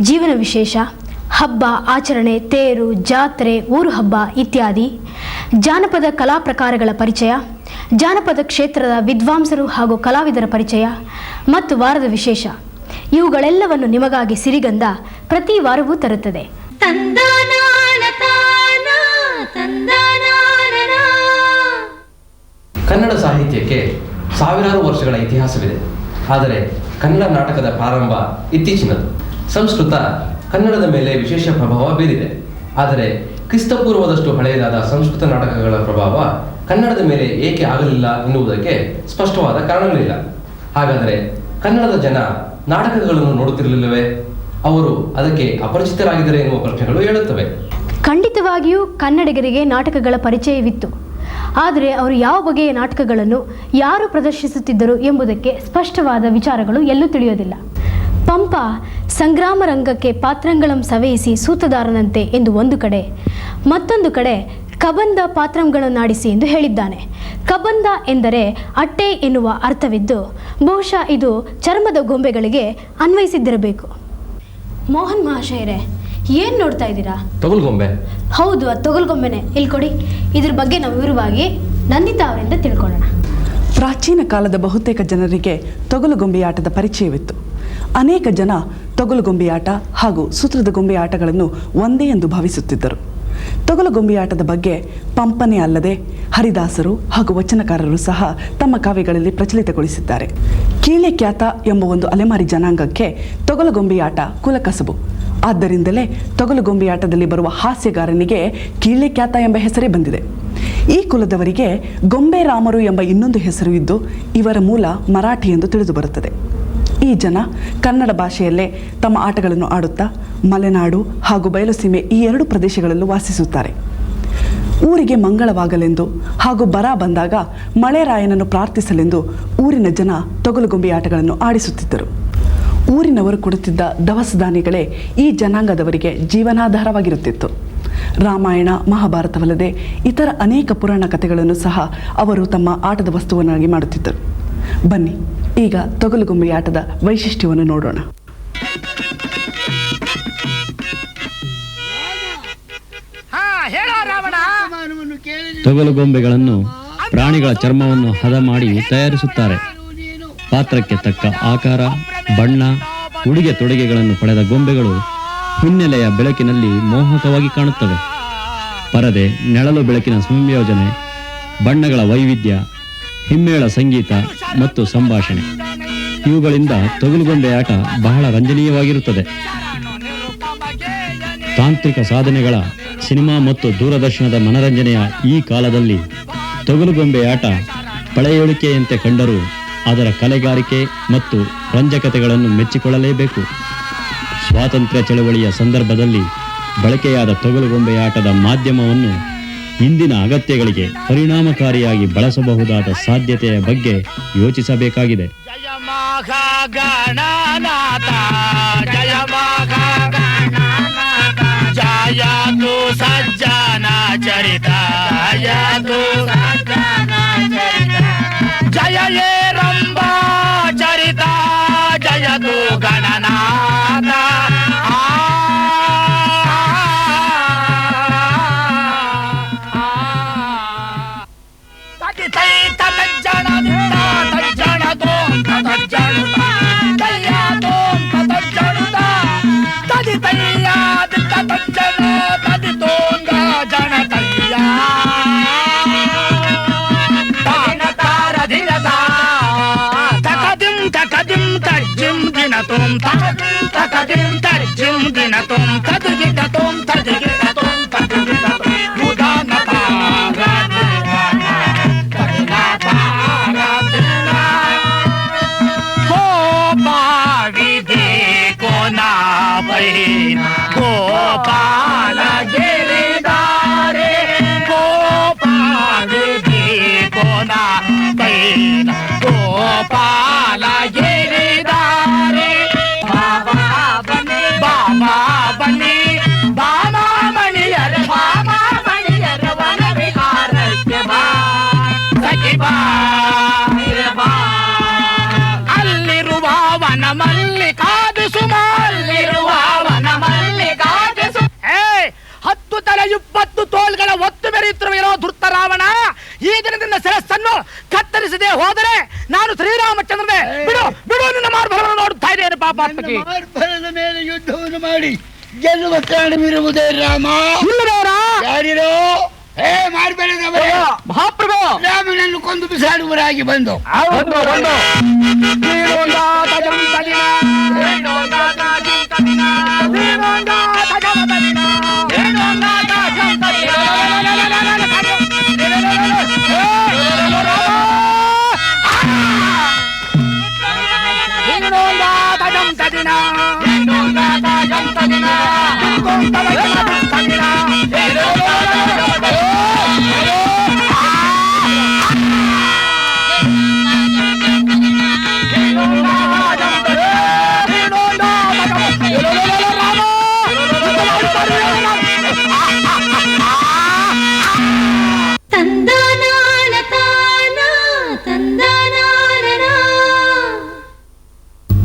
ಜೀವನ ವಿಶೇಷ, ಹಬ್ಬ ಆಚರಣೆ, ತೇರು, ಜಾತ್ರೆ, ಊರು ಹಬ್ಬ ಇತ್ಯಾದಿ, ಜಾನಪದ ಕಲಾ ಪ್ರಕಾರಗಳ ಪರಿಚಯ, ಜಾನಪದ ಕ್ಷೇತ್ರದ ವಿದ್ವಾಂಸರು ಹಾಗೂ ಕಲಾವಿದರ ಪರಿಚಯ ಮತ್ತು ವಾರದ ವಿಶೇಷ ಇವುಗಳೆಲ್ಲವನ್ನು ನಿಮಗಾಗಿ ಸಿರಿಗಂಧ ಪ್ರತಿ ವಾರವೂ ತರುತ್ತದೆ. ತಂದಾನಾನ ತಾನ ತಂದಾನಾನ. ಕನ್ನಡ ಸಾಹಿತ್ಯಕ್ಕೆ ಸಾವಿರಾರು ವರ್ಷಗಳ ಇತಿಹಾಸವಿದೆ. ಆದರೆ ಕನ್ನಡ ನಾಟಕದ ಪ್ರಾರಂಭ ಇತ್ತೀಚಿನದು. ಸಂಸ್ಕೃತ ಕನ್ನಡದ ಮೇಲೆ ವಿಶೇಷ ಪ್ರಭಾವ ಬೀರಿದೆ. ಆದರೆ ಕ್ರಿಸ್ತಪೂರ್ವದಷ್ಟು ಹಳೆಯದಾದ ಸಂಸ್ಕೃತ ನಾಟಕಗಳ ಪ್ರಭಾವ ಕನ್ನಡದ ಮೇಲೆ ಏಕೆ ಆಗಲಿಲ್ಲ ಎನ್ನುವುದಕ್ಕೆ ಸ್ಪಷ್ಟವಾದ ಕಾರಣಗಳಿಲ್ಲ. ಹಾಗಾದರೆ ಕನ್ನಡದ ಜನ ನಾಟಕಗಳನ್ನು ನೋಡುತ್ತಿರಲಿಲ್ಲವೇ? ಅವರು ಅದಕ್ಕೆ ಅಪರಿಚಿತರಾಗಿದ್ದಾರೆ ಎನ್ನುವ ಪ್ರಶ್ನೆಗಳು ಹೇಳುತ್ತವೆ. ಖಂಡಿತವಾಗಿಯೂ ಕನ್ನಡಿಗರಿಗೆ ನಾಟಕಗಳ ಪರಿಚಯವಿತ್ತು. ಆದರೆ ಅವರು ಯಾವ ಬಗೆಯ ನಾಟಕಗಳನ್ನು ಯಾರು ಪ್ರದರ್ಶಿಸುತ್ತಿದ್ದರು ಎಂಬುದಕ್ಕೆ ಸ್ಪಷ್ಟವಾದ ವಿಚಾರಗಳು ಎಲ್ಲೂ ತಿಳಿಯೋದಿಲ್ಲ. ಪಂಪ ಸಂಗ್ರಾಮ ರಂಗಕ್ಕೆ ಪಾತ್ರಂಗಳಂ ಸವೆಯಿಸಿ ಸೂತದಾರನಂತೆ ಎಂದು ಒಂದು ಕಡೆ, ಮತ್ತೊಂದು ಕಡೆ ಕಬಂದ ಪಾತ್ರಂಗಳನ್ನಾಡಿಸಿ ಎಂದು ಹೇಳಿದ್ದಾನೆ. ಕಬಂದ ಎಂದರೆ ಅಟ್ಟೆ ಎನ್ನುವ ಅರ್ಥವಿದ್ದು ಬಹುಶಃ ಇದು ಚರ್ಮದ ಗೊಂಬೆಗಳಿಗೆ ಅನ್ವಯಿಸಿದ್ದಿರಬೇಕು. ಮೋಹನ್ ಮಹಾಶಯರೇ, ಏನು ನೋಡ್ತಾ ಇದ್ದೀರಾ? ತೊಗಲುಗೊಂಬೆ. ಹೌದು, ಅದು ತೊಗಲುಗೊಂಬೆನೆ. ಇಲ್ಲಿ ಕೊಡಿ. ಇದ್ರ ಬಗ್ಗೆ ನಾವು ವಿವರವಾಗಿ ನಂದಿತಾ ಅವರಿಂದ ತಿಳ್ಕೊಳ್ಳೋಣ. ಪ್ರಾಚೀನ ಕಾಲದ ಬಹುತೇಕ ಜನರಿಗೆ ತೊಗಲುಗೊಂಬೆಯಾಟದ ಪರಿಚಯವಿತ್ತು. ಅನೇಕ ಜನ ತೊಗಲುಗೊಂಬೆಯಾಟ ಹಾಗೂ ಸೂತ್ರದ ಗೊಂಬೆಯಾಟಗಳನ್ನು ಒಂದೇ ಎಂದು ಭಾವಿಸುತ್ತಿದ್ದರು. ತೊಗಲುಗೊಂಬೆಯಾಟದ ಬಗ್ಗೆ ಪಂಪನೇ ಅಲ್ಲದೆ ಹರಿದಾಸರು ಹಾಗೂ ವಚನಕಾರರು ಸಹ ತಮ್ಮ ಕಾವ್ಯಗಳಲ್ಲಿ ಪ್ರಚಲಿತಗೊಳಿಸಿದ್ದಾರೆ. ಕೀಳೆಕ್ಯಾತ ಎಂಬ ಒಂದು ಅಲೆಮಾರಿ ಜನಾಂಗಕ್ಕೆ ತೊಗಲುಗೊಂಬೆಯಾಟ ಕುಲಕಸಬು. ಆದ್ದರಿಂದಲೇ ತೊಗಲುಗೊಂಬೆಯಾಟದಲ್ಲಿ ಬರುವ ಹಾಸ್ಯಗಾರನಿಗೆ ಕೀಳೆಕ್ಯಾತ ಎಂಬ ಹೆಸರೇ ಬಂದಿದೆ. ಈ ಕುಲದವರಿಗೆ ಗೊಂಬೆ ರಾಮರು ಎಂಬ ಇನ್ನೊಂದು ಹೆಸರು ಇದ್ದು ಇವರ ಮೂಲ ಮರಾಠಿ ಎಂದು ತಿಳಿದು ಬರುತ್ತದೆ. ಈ ಜನ ಕನ್ನಡ ಭಾಷೆಯಲ್ಲೇ ತಮ್ಮ ಆಟಗಳನ್ನು ಆಡುತ್ತಾ ಮಲೆನಾಡು ಹಾಗೂ ಬಯಲುಸೀಮೆ ಈ ಎರಡು ಪ್ರದೇಶಗಳಲ್ಲೂ ವಾಸಿಸುತ್ತಾರೆ. ಊರಿಗೆ ಮಂಗಳವಾಗಲೆಂದು ಹಾಗೂ ಬರ ಬಂದಾಗ ಮಳೆರಾಯನನ್ನು ಪ್ರಾರ್ಥಿಸಲೆಂದು ಊರಿನ ಜನ ತೊಗಲುಗೊಂಬೆ ಆಟಗಳನ್ನು ಆಡಿಸುತ್ತಿದ್ದರು. ಊರಿನವರು ಕೊಡುತ್ತಿದ್ದ ದವಸ ಧಾನ್ಯಗಳೇ ಈ ಜನಾಂಗದವರಿಗೆ ಜೀವನಾಧಾರವಾಗಿರುತ್ತಿತ್ತು. ರಾಮಾಯಣ ಮಹಾಭಾರತವಲ್ಲದೆ ಇತರ ಅನೇಕ ಪುರಾಣ ಕಥೆಗಳನ್ನು ಸಹ ಅವರು ತಮ್ಮ ಆಟದ ವಸ್ತುವನ್ನಾಗಿ ಮಾಡುತ್ತಿದ್ದರು. ಬನ್ನಿ ಈಗ ತೊಗಲುಗೊಂಬೆ ಆಟದ ವೈಶಿಷ್ಟ್ಯವನ್ನು ನೋಡೋಣ. ತೊಗಲುಗೊಂಬೆಗಳನ್ನು ಪ್ರಾಣಿಗಳ ಚರ್ಮವನ್ನು ಹದ ಮಾಡಿ ತಯಾರಿಸುತ್ತಾರೆ. ಪಾತ್ರಕ್ಕೆ ತಕ್ಕ ಆಕಾರ, ಬಣ್ಣ, ಉಡುಗೆ ತೊಡುಗೆಗಳನ್ನು ಪಡೆದ ಗೊಂಬೆಗಳು ಹಿನ್ನೆಲೆಯ ಬೆಳಕಿನಲ್ಲಿ ಮೋಹಕವಾಗಿ ಕಾಣುತ್ತವೆ. ಪರದೆ, ನೆಳಲು ಬೆಳಕಿನ ಸಂಯೋಜನೆ, ಬಣ್ಣಗಳ ವೈವಿಧ್ಯ, ಹಿಮ್ಮೇಳ ಸಂಗೀತ ಮತ್ತು ಸಂಭಾಷಣೆ ಇವುಗಳಿಂದ ತೊಗಲುಗೊಂಬೆ ಆಟ ಬಹಳ ರಂಜನೀಯವಾಗಿರುತ್ತದೆ. ತಾಂತ್ರಿಕ ಸಾಧನೆಗಳ ಸಿನಿಮಾ ಮತ್ತು ದೂರದರ್ಶನದ ಮನರಂಜನೆಯ ಈ ಕಾಲದಲ್ಲಿ ತೊಗಲುಗೊಂಬೆ ಆಟ ಪಳೆಯುಳಿಕೆಯಂತೆ ಕಂಡರೂ ಅದರ ಕಲೆಗಾರಿಕೆ ಮತ್ತು ರಂಜಕತೆಗಳನ್ನು ಮೆಚ್ಚಿಕೊಳ್ಳಲೇಬೇಕು. ಸ್ವಾತಂತ್ರ್ಯ ಚಳವಳಿಯ ಸಂದರ್ಭದಲ್ಲಿ ಬಳಕೆಯಾದ ತೊಗಲುಗೊಂಬೆ ಆಟದ ಮಾಧ್ಯಮವನ್ನು ಇಂದಿನ ಅಗತ್ಯಗಳಿಗೆ ಪರಿಣಾಮಕಾರಿಯಾಗಿ ಬಳಸಬಹುದಾದ ಸಾಧ್ಯತೆಯ ಬಗ್ಗೆ ಯೋಚಿಸಬೇಕಾಗಿದೆ. ಜಯತು ಸಜ್ಜನ ಚರಿತ, ಜಯತು ಸಜ್ಜನ ಚರಿತ, ಜಯ ಯೇ ರಂಭಾ ಚರಿತ, ಜಯತು ಗಣನಾಥ. ತಜ್ಜಣ ತುಂ ತಕದಿಂ ತರ್ಜಿಂ ದಿನ ತುಂ ತದಗಿಟ ತುಂ ತದಗಿಟ ತುಂ ತದಗಿಟ ಉದಾನ ಗೋಪಾಲ ಗಿರಿಧಾರೆ ಗೋಪಾಲ ಕೋನ ಬೈನ ಗೋಪಾಲ ಗಿರಿಧಾರೆ ಬಾಬಾ ಬನ್ನಿ ಬಾಬಾ ಮಣಿಯರ ವನ ವಿಹಾರಕ್ಕೆ ಬಾ ಸಖಿ ಬಾ ಅಲ್ಲಿರುವ ವನ ಮಲ್ಲಿಕಾದಿಸು ಅಲ್ಲಿರುವ ವನ ಮಲ್ಲಿಕಾದಿಸು 10 ತಲೆ 20 ತೋಳ್ಗಳ ಒತ್ತು ಮೆರೆಯುತ್ತಿರುವ ಧೃತ ರಾವಣ ಈ ದಿನದಿಂದ ಶಿರಸ್ಸನ್ನು ಕತ್ತರಿಸದೆ ಹೋದರೆ ನಾನು ಶ್ರೀರಾಮಚಂದ್ರನೇ ಬಿಡು ಬಿಡು ನಿನ್ನ ಮಾರ್ಭರವನ್ನು ನೋಡುತ್ತಾ ಇದ್ದೇನೆ ಪಾಪಾತ್ಮಕಿ. ಮಾರ್ಭರದ ಮೇಲೆ ಯುದ್ಧವನ್ನು ಮಾಡಿ ಗೆಲ್ಲುವ ಕಾರಣವಿರುವುದೇ ರಾಮ. ಯಾರಿರೋ ಮಾರ್ಬೇಡದವರೇ ಮಹಾಪ್ರಭು ರಾಮನನ್ನು ಕೊಂದು ಬಿಸಾಡುವರಾಗಿ ಬಂದು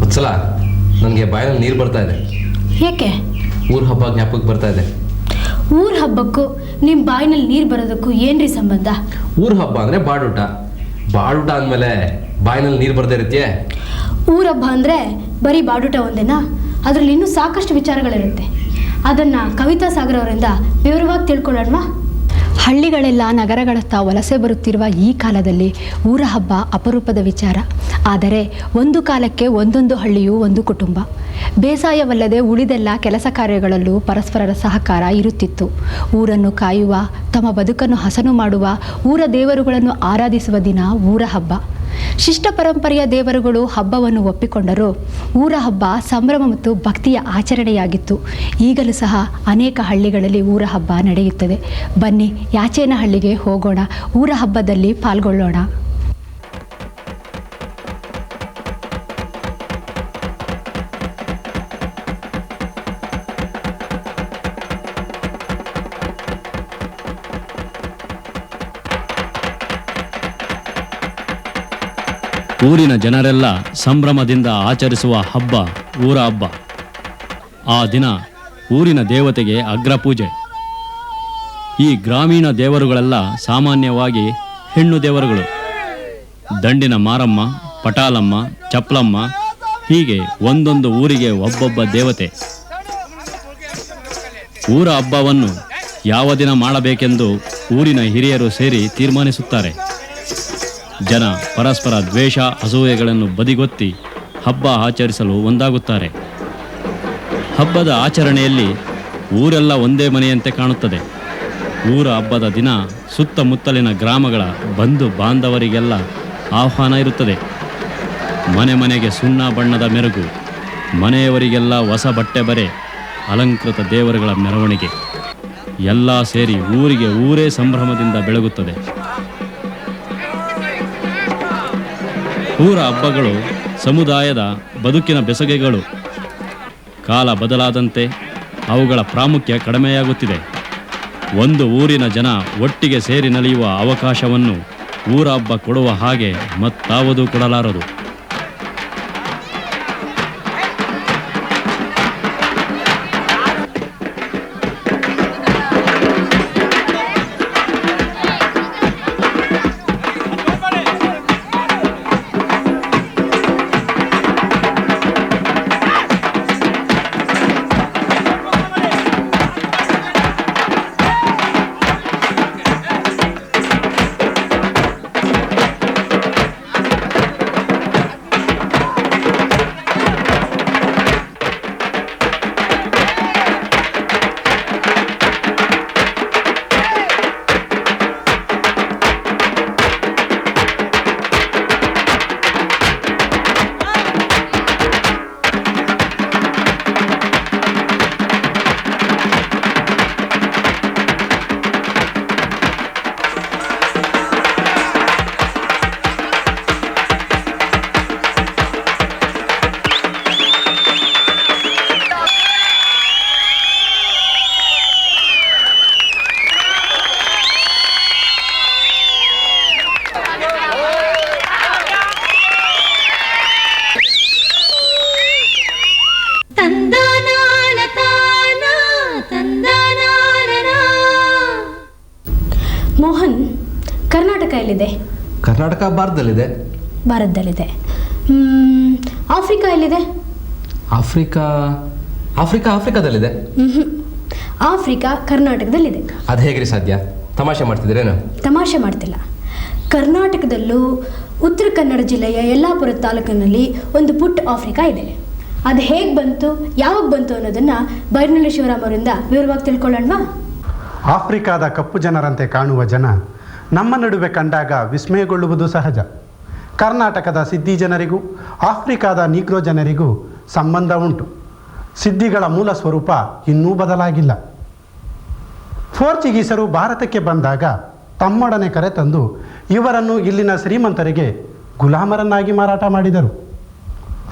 ವತ್ಸಲ, ನನಗೆ ಬಾಯಲ್ಲಿ ನೀರು ಬರ್ತಾ ಇದೆ. ಏಕೆ? ಊರ ಹಬ್ಬ ಜ್ಞಾಪಕಕ್ಕೆ ಬರ್ತಾ ಇದೆ. ಊರ ಹಬ್ಬಕ್ಕೂ ನಿಮ್ಮ ಬಾಯಿನಲ್ಲಿ ನೀರು ಬರೋದಕ್ಕೂ ಏನ್ರಿ ಸಂಬಂಧ? ಊರ ಹಬ್ಬ ಅಂದರೆ ಬಾಡೂಟ ಅಂದಮೇಲೆ ಬಾಯಿನಲ್ಲಿ ನೀರು ಬರ್ದೇ ಇರುತ್ತೆ. ಊರ ಹಬ್ಬ ಅಂದರೆ ಬರೀ ಬಾಡೂಟ ಒಂದೇನಾ? ಅದರಲ್ಲಿ ಇನ್ನೂ ಸಾಕಷ್ಟು ವಿಚಾರಗಳಿರುತ್ತೆ. ಅದನ್ನು ಕವಿತಾ ಸಾಗರ್ ಅವರಿಂದ ವಿವರವಾಗಿ ತಿಳ್ಕೊಳ್ಳೋಣವಾ? ಹಳ್ಳಿಗಳೆಲ್ಲ ನಗರಗಳತ್ತ ವಲಸೆ ಬರುತ್ತಿರುವ ಈ ಕಾಲದಲ್ಲಿ ಊರ ಹಬ್ಬ ಅಪರೂಪದ ವಿಚಾರ. ಆದರೆ ಒಂದು ಕಾಲಕ್ಕೆ ಒಂದೊಂದು ಹಳ್ಳಿಯೂ ಒಂದು ಕುಟುಂಬ. ಬೇಸಾಯವಲ್ಲದೆ ಉಳಿದೆಲ್ಲ ಕೆಲಸ ಕಾರ್ಯಗಳಲ್ಲೂ ಪರಸ್ಪರರ ಸಹಕಾರ ಇರುತ್ತಿತ್ತು. ಊರನ್ನು ಕಾಯುವ, ತಮ್ಮ ಬದುಕನ್ನು ಹಸನು ಮಾಡುವ, ಊರ ದೇವರುಗಳನ್ನು ಆರಾಧಿಸುವ ದಿನ ಊರ ಹಬ್ಬ. ಶಿಷ್ಟ ಪರಂಪರೆಯ ದೇವರುಗಳು ಹಬ್ಬವನ್ನು ಒಪ್ಪಿಕೊಂಡರೂ ಊರ ಹಬ್ಬ ಸಂಭ್ರಮ ಮತ್ತು ಭಕ್ತಿಯ ಆಚರಣೆಯಾಗಿತ್ತು. ಈಗಲೂ ಸಹ ಅನೇಕ ಹಳ್ಳಿಗಳಲ್ಲಿ ಊರ ಹಬ್ಬ ನಡೆಯುತ್ತದೆ. ಬನ್ನಿ ಯಾಚೇನಹಳ್ಳಿಗೆ ಹೋಗೋಣ, ಊರ ಹಬ್ಬದಲ್ಲಿ ಪಾಲ್ಗೊಳ್ಳೋಣ. ಊರಿನ ಜನರೆಲ್ಲ ಸಂಭ್ರಮದಿಂದ ಆಚರಿಸುವ ಹಬ್ಬ ಊರ ಹಬ್ಬ. ಆ ದಿನ ಊರಿನ ದೇವತೆಗೆ ಅಗ್ರಪೂಜೆ. ಈ ಗ್ರಾಮೀಣ ದೇವರುಗಳೆಲ್ಲ ಸಾಮಾನ್ಯವಾಗಿ ಹೆಣ್ಣು ದೇವರುಗಳು. ದಂಡಿನ ಮಾರಮ್ಮ, ಪಟಾಲಮ್ಮ, ಚಪ್ಲಮ್ಮ, ಹೀಗೆ ಒಂದೊಂದು ಊರಿಗೆ ಒಬ್ಬೊಬ್ಬ ದೇವತೆ. ಊರ ಹಬ್ಬವನ್ನು ಯಾವ ದಿನ ಮಾಡಬೇಕೆಂದು ಊರಿನ ಹಿರಿಯರು ಸೇರಿ ತೀರ್ಮಾನಿಸುತ್ತಾರೆ. ಜನ ಪರಸ್ಪರ ದ್ವೇಷ ಅಸೂಯೆಗಳನ್ನು ಬದಿಗೊತ್ತಿ ಹಬ್ಬ ಆಚರಿಸಲು ಒಂದಾಗುತ್ತಾರೆ. ಹಬ್ಬದ ಆಚರಣೆಯಲ್ಲಿ ಊರೆಲ್ಲ ಒಂದೇ ಮನೆಯಂತೆ ಕಾಣುತ್ತದೆ. ಊರ ಹಬ್ಬದ ದಿನ ಸುತ್ತಮುತ್ತಲಿನ ಗ್ರಾಮಗಳ ಬಂಧು ಬಾಂಧವರಿಗೆಲ್ಲ ಆಹ್ವಾನ ಇರುತ್ತದೆ. ಮನೆ ಮನೆಗೆ ಸುಣ್ಣ ಬಣ್ಣದ ಮೆರುಗು, ಮನೆಯವರಿಗೆಲ್ಲ ಹೊಸ ಬಟ್ಟೆ ಬರೆ, ಅಲಂಕೃತ ದೇವರುಗಳ ಮೆರವಣಿಗೆ ಎಲ್ಲ ಸೇರಿ ಊರಿಗೆ ಊರೇ ಸಂಭ್ರಮದಿಂದ ಬೆಳಗುತ್ತದೆ. ಊರ ಹಬ್ಬಗಳು ಸಮುದಾಯದ ಬದುಕಿನ ಬೆಸುಗೆಗಳು. ಕಾಲ ಬದಲಾದಂತೆ ಅವುಗಳ ಪ್ರಾಮುಖ್ಯ ಕಡಿಮೆಯಾಗುತ್ತಿದೆ. ಒಂದು ಊರಿನ ಜನ ಒಟ್ಟಿಗೆ ಸೇರಿ ನಲಿಯುವ ಅವಕಾಶವನ್ನು ಊರ ಹಬ್ಬ ಕೊಡುವ ಹಾಗೆ ಮತ್ತಾವುದೂ ಕೊಡಲಾರದು. ಎಲ್ಲಿದೆ? ಕರ್ನಾಟಕ ಭಾರತದಲ್ಲಿದೆ. ಭಾರತದಲ್ಲಿದೆ. ಆಫ್ರಿಕಾ ಎಲ್ಲಿದೆ? ಆಫ್ರಿಕಾದಲ್ಲಿದೆ. ಆಫ್ರಿಕಾ ಕರ್ನಾಟಕದಲ್ಲಿದೆ. ಅದು ಹೇಗ್ರಿ ಸಾಧ್ಯ? ತಮಾಷೆ ಮಾಡ್ತಿದ್ದೀರೇನು? ತಮಾಷೆ ಮಾಡ್ತಿಲ್ಲ. ಕರ್ನಾಟಕದಲ್ಲೂ ಉತ್ತರ ಕನ್ನಡ ಜಿಲ್ಲೆಯ ಯಲ್ಲಾಪುರ ತಾಲೂಕಿನಲ್ಲಿ ಒಂದು ಪುಟ್ಟ ಆಫ್ರಿಕಾ ಇದೆ. ಅದು ಹೇಗೆ ಬಂತು, ಯಾವಾಗ ಬಂತು ಅನ್ನೋದನ್ನು ಬೈರನಹಳ್ಳಿ ಶಿವರಾಮ್ ಅವರಿಂದ ವಿವರವಾಗಿ ತಿಳ್ಕೊಳ್ಳೋಣವಾ? ಆಫ್ರಿಕಾದ ಕಪ್ಪು ಜನರಂತೆ ಕಾಣುವ ಜನ ನಮ್ಮ ನಡುವೆ ಕಂಡಾಗ ವಿಸ್ಮಯಗೊಳ್ಳುವುದು ಸಹಜ. ಕರ್ನಾಟಕದ ಸಿದ್ಧಿ ಜನರಿಗೂ ಆಫ್ರಿಕಾದ ನೀಗ್ರೋ ಜನರಿಗೂ ಸಂಬಂಧ ಉಂಟು. ಸಿದ್ಧಿಗಳ ಮೂಲ ಸ್ವರೂಪ ಇನ್ನೂ ಬದಲಾಗಿಲ್ಲ. ಪೋರ್ಚುಗೀಸರು ಭಾರತಕ್ಕೆ ಬಂದಾಗ ತಮ್ಮೊಡನೆ ಕರೆತಂದು ಇವರನ್ನು ಇಲ್ಲಿನ ಶ್ರೀಮಂತರಿಗೆ ಗುಲಾಮರನ್ನಾಗಿ ಮಾರಾಟ ಮಾಡಿದರು.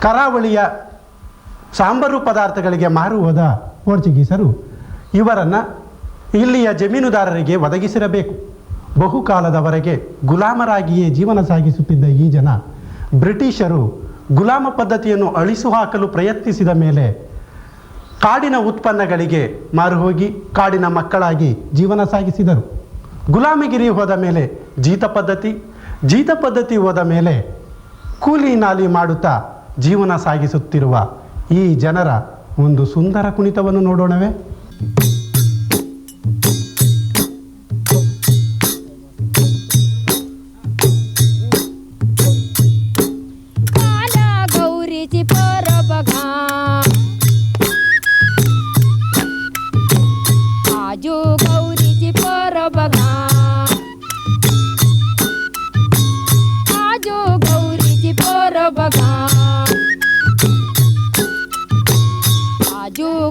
ಕರಾವಳಿಯ ಸಾಂಬಾರು ಪದಾರ್ಥಗಳಿಗೆ ಮಾರು ಹೋದ ಪೋರ್ಚುಗೀಸರು ಇವರನ್ನು ಇಲ್ಲಿಯ ಜಮೀನುದಾರರಿಗೆ ಒದಗಿಸಿರಬೇಕು. ಬಹುಕಾಲದವರೆಗೆ ಗುಲಾಮರಾಗಿಯೇ ಜೀವನ ಸಾಗಿಸುತ್ತಿದ್ದ ಈ ಜನ ಬ್ರಿಟಿಷರು ಗುಲಾಮ ಪದ್ಧತಿಯನ್ನು ಅಳಿಸಿ ಹಾಕಲು ಪ್ರಯತ್ನಿಸಿದ ಮೇಲೆ ಕಾಡಿನ ಉತ್ಪನ್ನಗಳಿಗೆ ಮಾರುಹೋಗಿ ಕಾಡಿನ ಮಕ್ಕಳಾಗಿ ಜೀವನ ಸಾಗಿಸಿದರು. ಗುಲಾಮಗಿರಿ ಹೋದ ಮೇಲೆ ಜೀತ ಪದ್ಧತಿ ಹೋದ ಮೇಲೆ ಕೂಲಿ ನಾಲಿ ಮಾಡುತ್ತಾ ಜೀವನ ಸಾಗಿಸುತ್ತಿರುವ ಈ ಜನರ ಒಂದು ಸುಂದರ ಕುಣಿತವನ್ನು ನೋಡೋಣವೇ?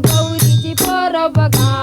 गौरीची पोर बघा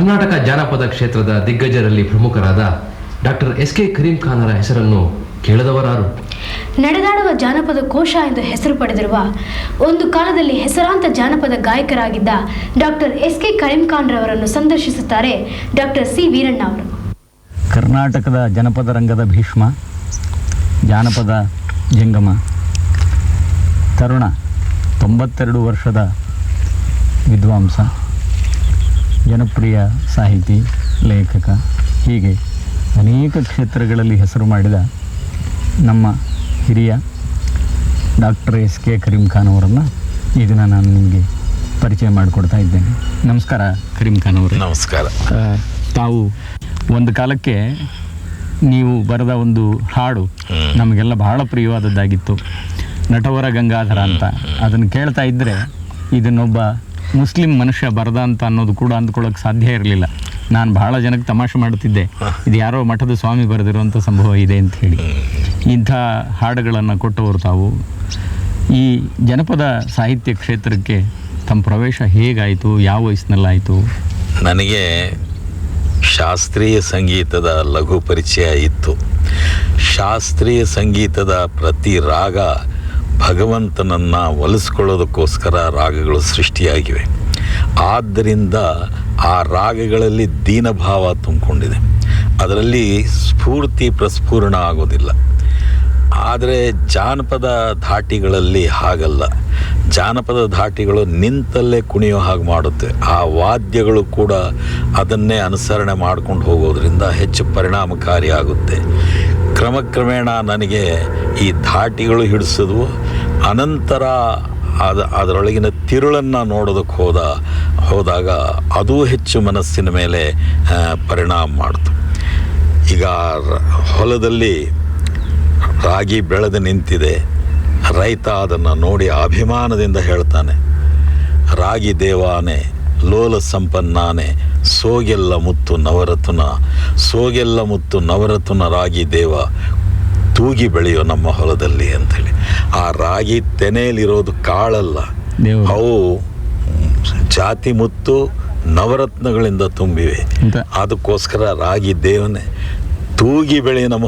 ಕರ್ನಾಟಕ ಜಾನಪದ ಕ್ಷೇತ್ರದ ದಿಗ್ಗಜರಲ್ಲಿ ಪ್ರಮುಖರಾದ ಡಾಕ್ಟರ್ ಎಸ್.ಕೆ. ಕರೀಂ ಖಾನರ ಹೆಸರನ್ನು ಕೇಳದವರಾರು? ನಡೆದಾಡುವ ಜಾನಪದ ಕೋಶ ಎಂದು ಹೆಸರು ಪಡೆದಿರುವ, ಒಂದು ಕಾಲದಲ್ಲಿ ಹೆಸರಾಂತ ಜಾನಪದ ಗಾಯಕರಾಗಿದ್ದ ಡಾಕ್ಟರ್ ಎಸ್.ಕೆ. ಕರೀಂ ಖಾನ್ ರವರನ್ನು ಸಂದರ್ಶಿಸುತ್ತಾರೆ ಡಾಕ್ಟರ್ ಸಿ. ವೀರಣ್ಣ ಅವರು. ಕರ್ನಾಟಕದ ಜನಪದ ರಂಗದ ಭೀಷ್ಮ, ಜಾನಪದ ಜಂಗಮ, ತರುಣ, 92 ವರ್ಷದ ವಿದ್ವಾಂಸ, ಜನಪ್ರಿಯ ಸಾಹಿತಿ, ಲೇಖಕ, ಹೀಗೆ ಅನೇಕ ಕ್ಷೇತ್ರಗಳಲ್ಲಿ ಹೆಸರು ಮಾಡಿದ ನಮ್ಮ ಹಿರಿಯ ಡಾಕ್ಟರ್ ಎಸ್.ಕೆ. ಕರೀಂ ಖಾನ್ ಅವರನ್ನು ಈ ದಿನ ನಾನು ನಿಮಗೆ ಪರಿಚಯ ಮಾಡಿಕೊಡ್ತಾ ಇದ್ದೇನೆ. ನಮಸ್ಕಾರ ಕರೀಂ ಖಾನ್ ಅವರೇ. ನಮಸ್ಕಾರ. ತಾವು ಒಂದು ಕಾಲಕ್ಕೆ ನೀವು ಬರೆದ ಒಂದು ಹಾಡು ನಮಗೆಲ್ಲ ಬಹಳ ಪ್ರಿಯವಾದದ್ದಾಗಿತ್ತು, ನಟವರ ಗಂಗಾಧರ ಅಂತ. ಅದನ್ನು ಕೇಳ್ತಾ ಇದ್ದರೆ ಇದನ್ನೊಬ್ಬ ಮುಸ್ಲಿಂ ಮನುಷ್ಯ ಬರೆದ ಅಂತ ಅನ್ನೋದು ಕೂಡ ಅಂದ್ಕೊಳ್ಳೋಕೆ ಸಾಧ್ಯ ಇರಲಿಲ್ಲ. ನಾನು ಬಹಳ ಜನಕ್ಕೆ ತಮಾಷೆ ಮಾಡುತ್ತಿದ್ದೆ, ಇದು ಯಾರೋ ಮಠದ ಸ್ವಾಮಿ ಬರೆದಿರುವಂಥ ಸಂಭವ ಇದೆ ಅಂತ ಹೇಳಿ. ಇಂಥ ಹಾಡುಗಳನ್ನು ಕೊಟ್ಟವರು ತಾವು. ಈ ಜನಪದ ಸಾಹಿತ್ಯ ಕ್ಷೇತ್ರಕ್ಕೆ ತಮ್ಮ ಪ್ರವೇಶ ಹೇಗಾಯಿತು, ಯಾವ ವಯಸ್ಸಿನಲ್ಲಾಯಿತು? ನನಗೆ ಶಾಸ್ತ್ರೀಯ ಸಂಗೀತದ ಲಘು ಪರಿಚಯ ಇತ್ತು. ಶಾಸ್ತ್ರೀಯ ಸಂಗೀತದ ಪ್ರತಿ ರಾಗ ಭಗವಂತನನ್ನು ಒಲಿಸ್ಕೊಳ್ಳೋದಕ್ಕೋಸ್ಕರ ರಾಗಗಳು ಸೃಷ್ಟಿಯಾಗಿವೆ. ಆದ್ದರಿಂದ ಆ ರಾಗಗಳಲ್ಲಿ ದೀನಭಾವ ತುಂಬಿಕೊಂಡಿದೆ. ಅದರಲ್ಲಿ ಸ್ಫೂರ್ತಿ ಪ್ರಸ್ಫುರಣ ಆಗೋದಿಲ್ಲ. ಆದರೆ ಜಾನಪದ ಧಾಟಿಗಳಲ್ಲಿ ಹಾಗಲ್ಲ. ಜಾನಪದ ಧಾಟಿಗಳು ನಿಂತಲ್ಲೇ ಕುಣಿಯೋ ಹಾಗೆ ಮಾಡುತ್ತೆ. ಆ ವಾದ್ಯಗಳು ಕೂಡ ಅದನ್ನೇ ಅನುಸರಣೆ ಮಾಡ್ಕೊಂಡು ಹೋಗೋದ್ರಿಂದ ಹೆಚ್ಚು ಪರಿಣಾಮಕಾರಿಯಾಗುತ್ತೆ. ಕ್ರಮಕ್ರಮೇಣ ನನಗೆ ಈ ಧಾಟಿಗಳು ಹಿಡಿಸೋದು, ಅನಂತರ ಅದರೊಳಗಿನ ತಿರುಳನ್ನು ನೋಡೋದಕ್ಕೆ ಹೋದಾಗ ಅದೂ ಹೆಚ್ಚು ಮನಸ್ಸಿನ ಮೇಲೆ ಪರಿಣಾಮ ಮಾಡ್ತು. ಈಗ ಹೊಲದಲ್ಲಿ ರಾಗಿ ಬೆಳೆದು ನಿಂತಿದೆ. ರೈತ ಅದನ್ನು ನೋಡಿ ಅಭಿಮಾನದಿಂದ ಹೇಳ್ತಾನೆ, ರಾಗಿ ದೇವಾನೆ ಲೋಲ ಸಂಪನ್ನಾನೆ ಸೋಗೆಲ್ಲ ಮುತ್ತು ನವರತ್ನ, ಸೋಗೆಲ್ಲ ಮುತ್ತು ನವರತ್ನ ರಾಗಿ ದೇವ ತೂಗಿ ಬೆಳೆಯೋ ನಮ್ಮ ಹೊಲದಲ್ಲಿ ಅಂಥೇಳಿ. ಆ ರಾಗಿ ತೆನೆಯಲ್ಲಿರೋದು ಕಾಳಲ್ಲ, ಅವು ಜಾತಿ ಮುತ್ತು ನವರತ್ನಗಳಿಂದ ತುಂಬಿವೆ. ಅದಕ್ಕೋಸ್ಕರ ರಾಗಿ ದೇವನೇ ತೂಗಿ ಬೆಳೆ ನಮ್ಮ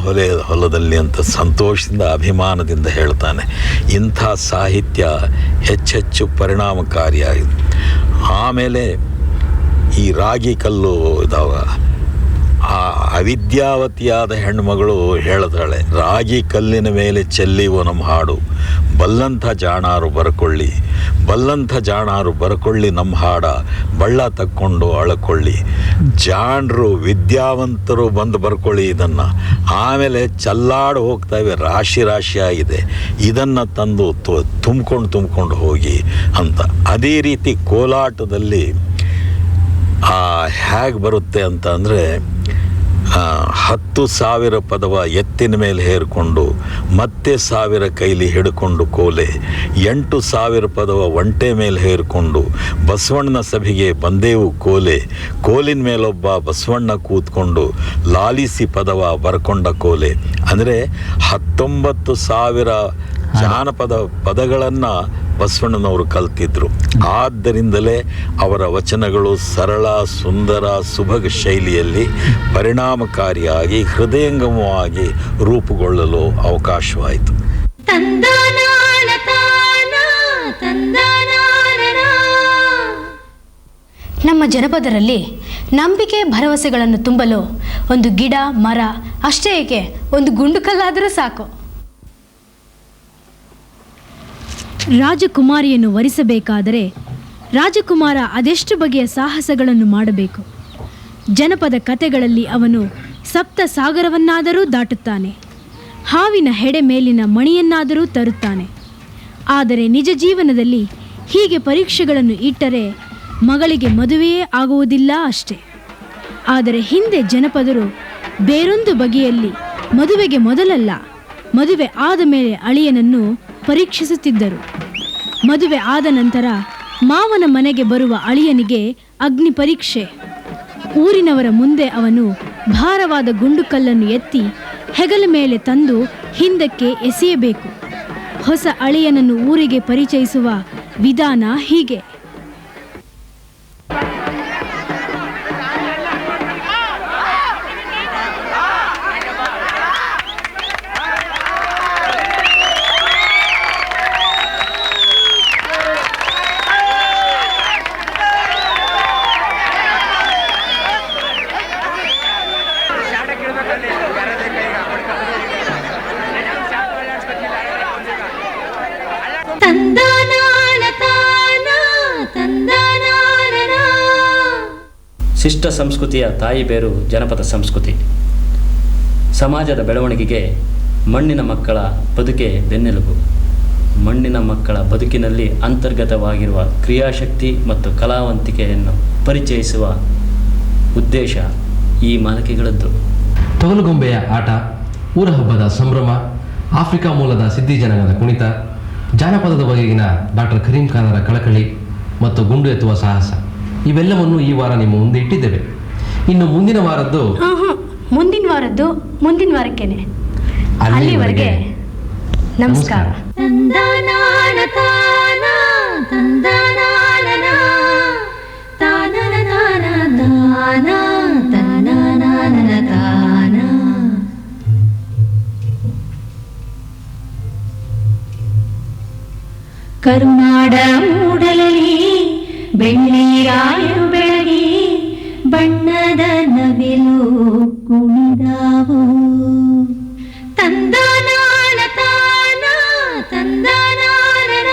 ಹೊಲದಲ್ಲಿ ಅಂತ ಸಂತೋಷದಿಂದ ಅಭಿಮಾನದಿಂದ ಹೇಳ್ತಾನೆ. ಇಂಥ ಸಾಹಿತ್ಯ ಹೆಚ್ಚೆಚ್ಚು ಪರಿಣಾಮಕಾರಿಯಾಗಿದೆ. ಆಮೇಲೆ ಈ ರಾಗಿ ಕಲ್ಲು ಇದಾವ, ಆ ಅವಿದ್ಯಾವತಿಯಾದ ಹೆಣ್ಮಗಳು ಹೇಳ್ತಾಳೆ, ರಾಗಿ ಕಲ್ಲಿನ ಮೇಲೆ ಚೆಲ್ಲಿವ ನಮ್ಮ ಹಾಡು ಬಲ್ಲಂಥ ಜಾಣಾರು ಬರ್ಕೊಳ್ಳಿ, ಬಲ್ಲಂಥ ಜಾಣಾರು ಬರ್ಕೊಳ್ಳಿ ನಮ್ಮ ಹಾಡ ಬಳ್ಳ ತಕ್ಕೊಂಡು ಅಳಕೊಳ್ಳಿ, ಜಾಣರು ವಿದ್ಯಾವಂತರು ಬಂದು ಬರ್ಕೊಳ್ಳಿ ಇದನ್ನು, ಆಮೇಲೆ ಚಲ್ಲಾಡು ಹೋಗ್ತಾವೆ ರಾಶಿ ರಾಶಿಯಾಗಿದೆ, ಇದನ್ನು ತಂದು ತುಂಬ್ಕೊಂಡು ಹೋಗಿ ಅಂತ. ಅದೇ ರೀತಿ ಕೋಲಾಟದಲ್ಲಿ ಹೇಗೆ ಬರುತ್ತೆ ಅಂತ ಅಂದರೆ, 10,000 ಪದವ ಎತ್ತಿನ ಮೇಲೆ ಹೇರಿಕೊಂಡು ಮತ್ತೆ 1,000 ಕೈಲಿ ಹಿಡ್ಕೊಂಡು ಕೋಲೆ, 8,000 ಪದವ ಒಂಟೆ ಮೇಲೆ ಹೇರಿಕೊಂಡು ಬಸವಣ್ಣನ ಸಭೆಗೆ ಬಂದೇವು ಕೋಲೆ, ಕೋಲಿನ ಮೇಲೊಬ್ಬ ಬಸವಣ್ಣ ಕೂತ್ಕೊಂಡು ಲಾಲಿಸಿ ಪದವ ಬರ್ಕೊಂಡ ಕೋಲೆ. ಅಂದರೆ 19,000 ಜಾನಪದ ಪದಗಳನ್ನು ಬಸವಣ್ಣನವರು ಕಲ್ತಿದ್ರು. ಆದ್ದರಿಂದಲೇ ಅವರ ವಚನಗಳು ಸರಳ, ಸುಂದರ, ಸುಭಗ ಶೈಲಿಯಲ್ಲಿ ಪರಿಣಾಮಕಾರಿಯಾಗಿ ಹೃದಯಂಗಮವಾಗಿ ರೂಪುಗೊಳ್ಳಲು ಅವಕಾಶವಾಯಿತು. ನಮ್ಮ ಜನಪದರಲ್ಲಿ ನಂಬಿಕೆ ಭರವಸೆಗಳನ್ನು ತುಂಬಲು ಒಂದು ಗಿಡ, ಮರ ಅಷ್ಟೇ ಏಕೆ, ಒಂದು ಗುಂಡು ಕಲ್ಲಾದರೂ ಸಾಕು. ರಾಜಕುಮಾರಿಯನ್ನು ವರಿಸಬೇಕಾದರೆ ರಾಜಕುಮಾರ ಅದೆಷ್ಟು ಬಗೆಯ ಸಾಹಸಗಳನ್ನು ಮಾಡಬೇಕು. ಜನಪದ ಕಥೆಗಳಲ್ಲಿ ಅವನು ಸಪ್ತ ಸಾಗರವನ್ನಾದರೂ ದಾಟುತ್ತಾನೆ, ಹಾವಿನ ಹೆಡೆ ಮೇಲಿನ ಮಣಿಯನ್ನಾದರೂ ತರುತ್ತಾನೆ. ಆದರೆ ನಿಜ ಜೀವನದಲ್ಲಿ ಹೀಗೆ ಪರೀಕ್ಷೆಗಳನ್ನು ಇಟ್ಟರೆ ಮಗಳಿಗೆ ಮದುವೆಯೇ ಆಗುವುದಿಲ್ಲ ಅಷ್ಟೇ. ಆದರೆ ಹಿಂದೆ ಜನಪದರು ಬೇರೊಂದು ಬಗೆಯಲ್ಲಿ ಮದುವೆಗೆ ಮೊದಲಲ್ಲ, ಮದುವೆ ಆದ ಮೇಲೆ ಅಳಿಯನನ್ನು ಪರೀಕ್ಷಿಸುತ್ತಿದ್ದರು. ಮದುವೆ ಆದ ನಂತರ ಮಾವನ ಮನೆಗೆ ಬರುವ ಅಳಿಯನಿಗೆ ಅಗ್ನಿ ಪರೀಕ್ಷೆ. ಊರಿನವರ ಮುಂದೆ ಅವನು ಭಾರವಾದ ಗುಂಡುಕಲ್ಲನ್ನು ಎತ್ತಿ ಹೆಗಲ ಮೇಲೆ ತಂದು ಹಿಂದಕ್ಕೆ ಎಸೆಯಬೇಕು. ಹೊಸ ಅಳಿಯನನ್ನು ಊರಿಗೆ ಪರಿಚಯಿಸುವ ವಿಧಾನ ಹೀಗೆ. ಶಿಷ್ಟ ಸಂಸ್ಕೃತಿಯ ತಾಯಿ ಬೇರು ಜನಪದ ಸಂಸ್ಕೃತಿ. ಸಮಾಜದ ಬೆಳವಣಿಗೆಗೆ ಮಣ್ಣಿನ ಮಕ್ಕಳ ಬದುಕೆ ಬೆನ್ನೆಲುಬು. ಮಣ್ಣಿನ ಮಕ್ಕಳ ಬದುಕಿನಲ್ಲಿ ಅಂತರ್ಗತವಾಗಿರುವ ಕ್ರಿಯಾಶಕ್ತಿ ಮತ್ತು ಕಲಾವಂತಿಕೆಯನ್ನು ಪರಿಚಯಿಸುವ ಉದ್ದೇಶ ಈ ಮಾಲಿಕೆಗಳದ್ದು. ತೊಗಲುಗೊಂಬೆಯ ಆಟ, ಊರ ಹಬ್ಬದ ಸಂಭ್ರಮ, ಆಫ್ರಿಕಾ ಮೂಲದ ಸಿದ್ಧಿ ಜನಾಂಗದ ಕುಣಿತ, ಜಾನಪದದ ಬಗೆಗಿನ ಡಾಕ್ಟರ್ ಕರೀಂ ಖಾನರ ಕಳಕಳಿ ಮತ್ತು ಗುಂಡು ಎತ್ತುವ ಸಾಹಸ ಇವೆಲ್ಲವನ್ನು ಈ ವಾರ ನಿಮ್ಮ ಮುಂದೆ ಇಟ್ಟಿದ್ದೇವೆ. ಇನ್ನು ಮುಂದಿನ ವಾರದ್ದು ಮುಂದಿನ ವಾರಕ್ಕೇನೆ. ಅಲ್ಲಿವರೆಗೆ ನಮಸ್ಕಾರ. ತಂದನಾನ ತಾನ ತಂದನಾನ ತಾನನ ತಾನ ತಾನ ತನನಾನ ತಾನ. ಕರುನಾಡ ಮೂಡಲಲ್ಲಿ ಬೆಳ್ಳಿರಾಯರು ಬೆಳಗಿ ಬಣ್ಣದ ನವಿಲು ಕುಣಿದಾವು. ತಂದನಾನ ತಾನ ತಂದನಾನ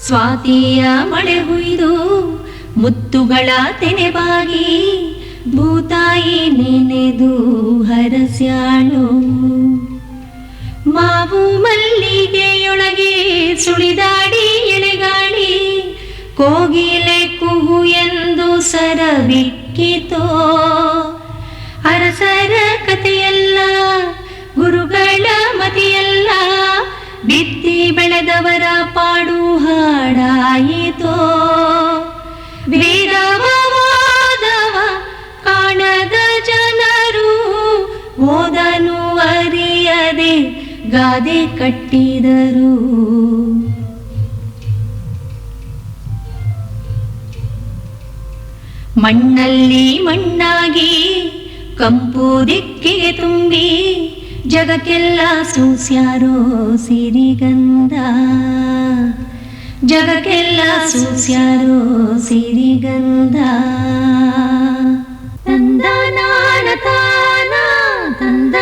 ಸ್ವಾತಿಯ ಮಳೆ ಹುಯ್ದು ಮುತ್ತುಗಳ ತೆನೆಬಾಗಿ ಭೂತಾಯಿ ನೆನೆದು ಹರಸ್ಯಾಳು. ಮಾವು ಮಲ್ಲಿಗೆಯೊಳಗೆ ಸುಳಿದಾಡಿ ಎಳೆಗಾಡಿ ಕೋಗಿಲೆ ಕುಹು ಎಂದು ಸರಬಿಕ್ಕಿತೋ. ಅರಸರ ಕಥೆಯಲ್ಲ, ಗುರುಗಳ ಮತಿಯಲ್ಲ, ಬಿತ್ತಿ ಬೆಳೆದವರ ಪಾಡು ಹಾಡಾಯಿತೋ. ವೇದವ ಓದವ ಕಾಣದ ಜನರು ಓದನು ಅರಿಯದೆ ಗಾದೆ ಕಟ್ಟಿದರು. ಮಣ್ಣಲ್ಲಿ ಮಣ್ಣಾಗಿ ಕಂಪು ದಿಕ್ಕಿಗೆ ತುಂಬಿ ಜಗಕ್ಕೆಲ್ಲ ಸೂಸ್ಯಾರೋ ಸಿರಿಗಂಧ. ಜಗಕ್ಕೆಲ್ಲ ಸೂಸ್ಯಾರೋ ಸಿರಿಗಂಧ. ತಂದನಾನ ತಾನ ತಂದ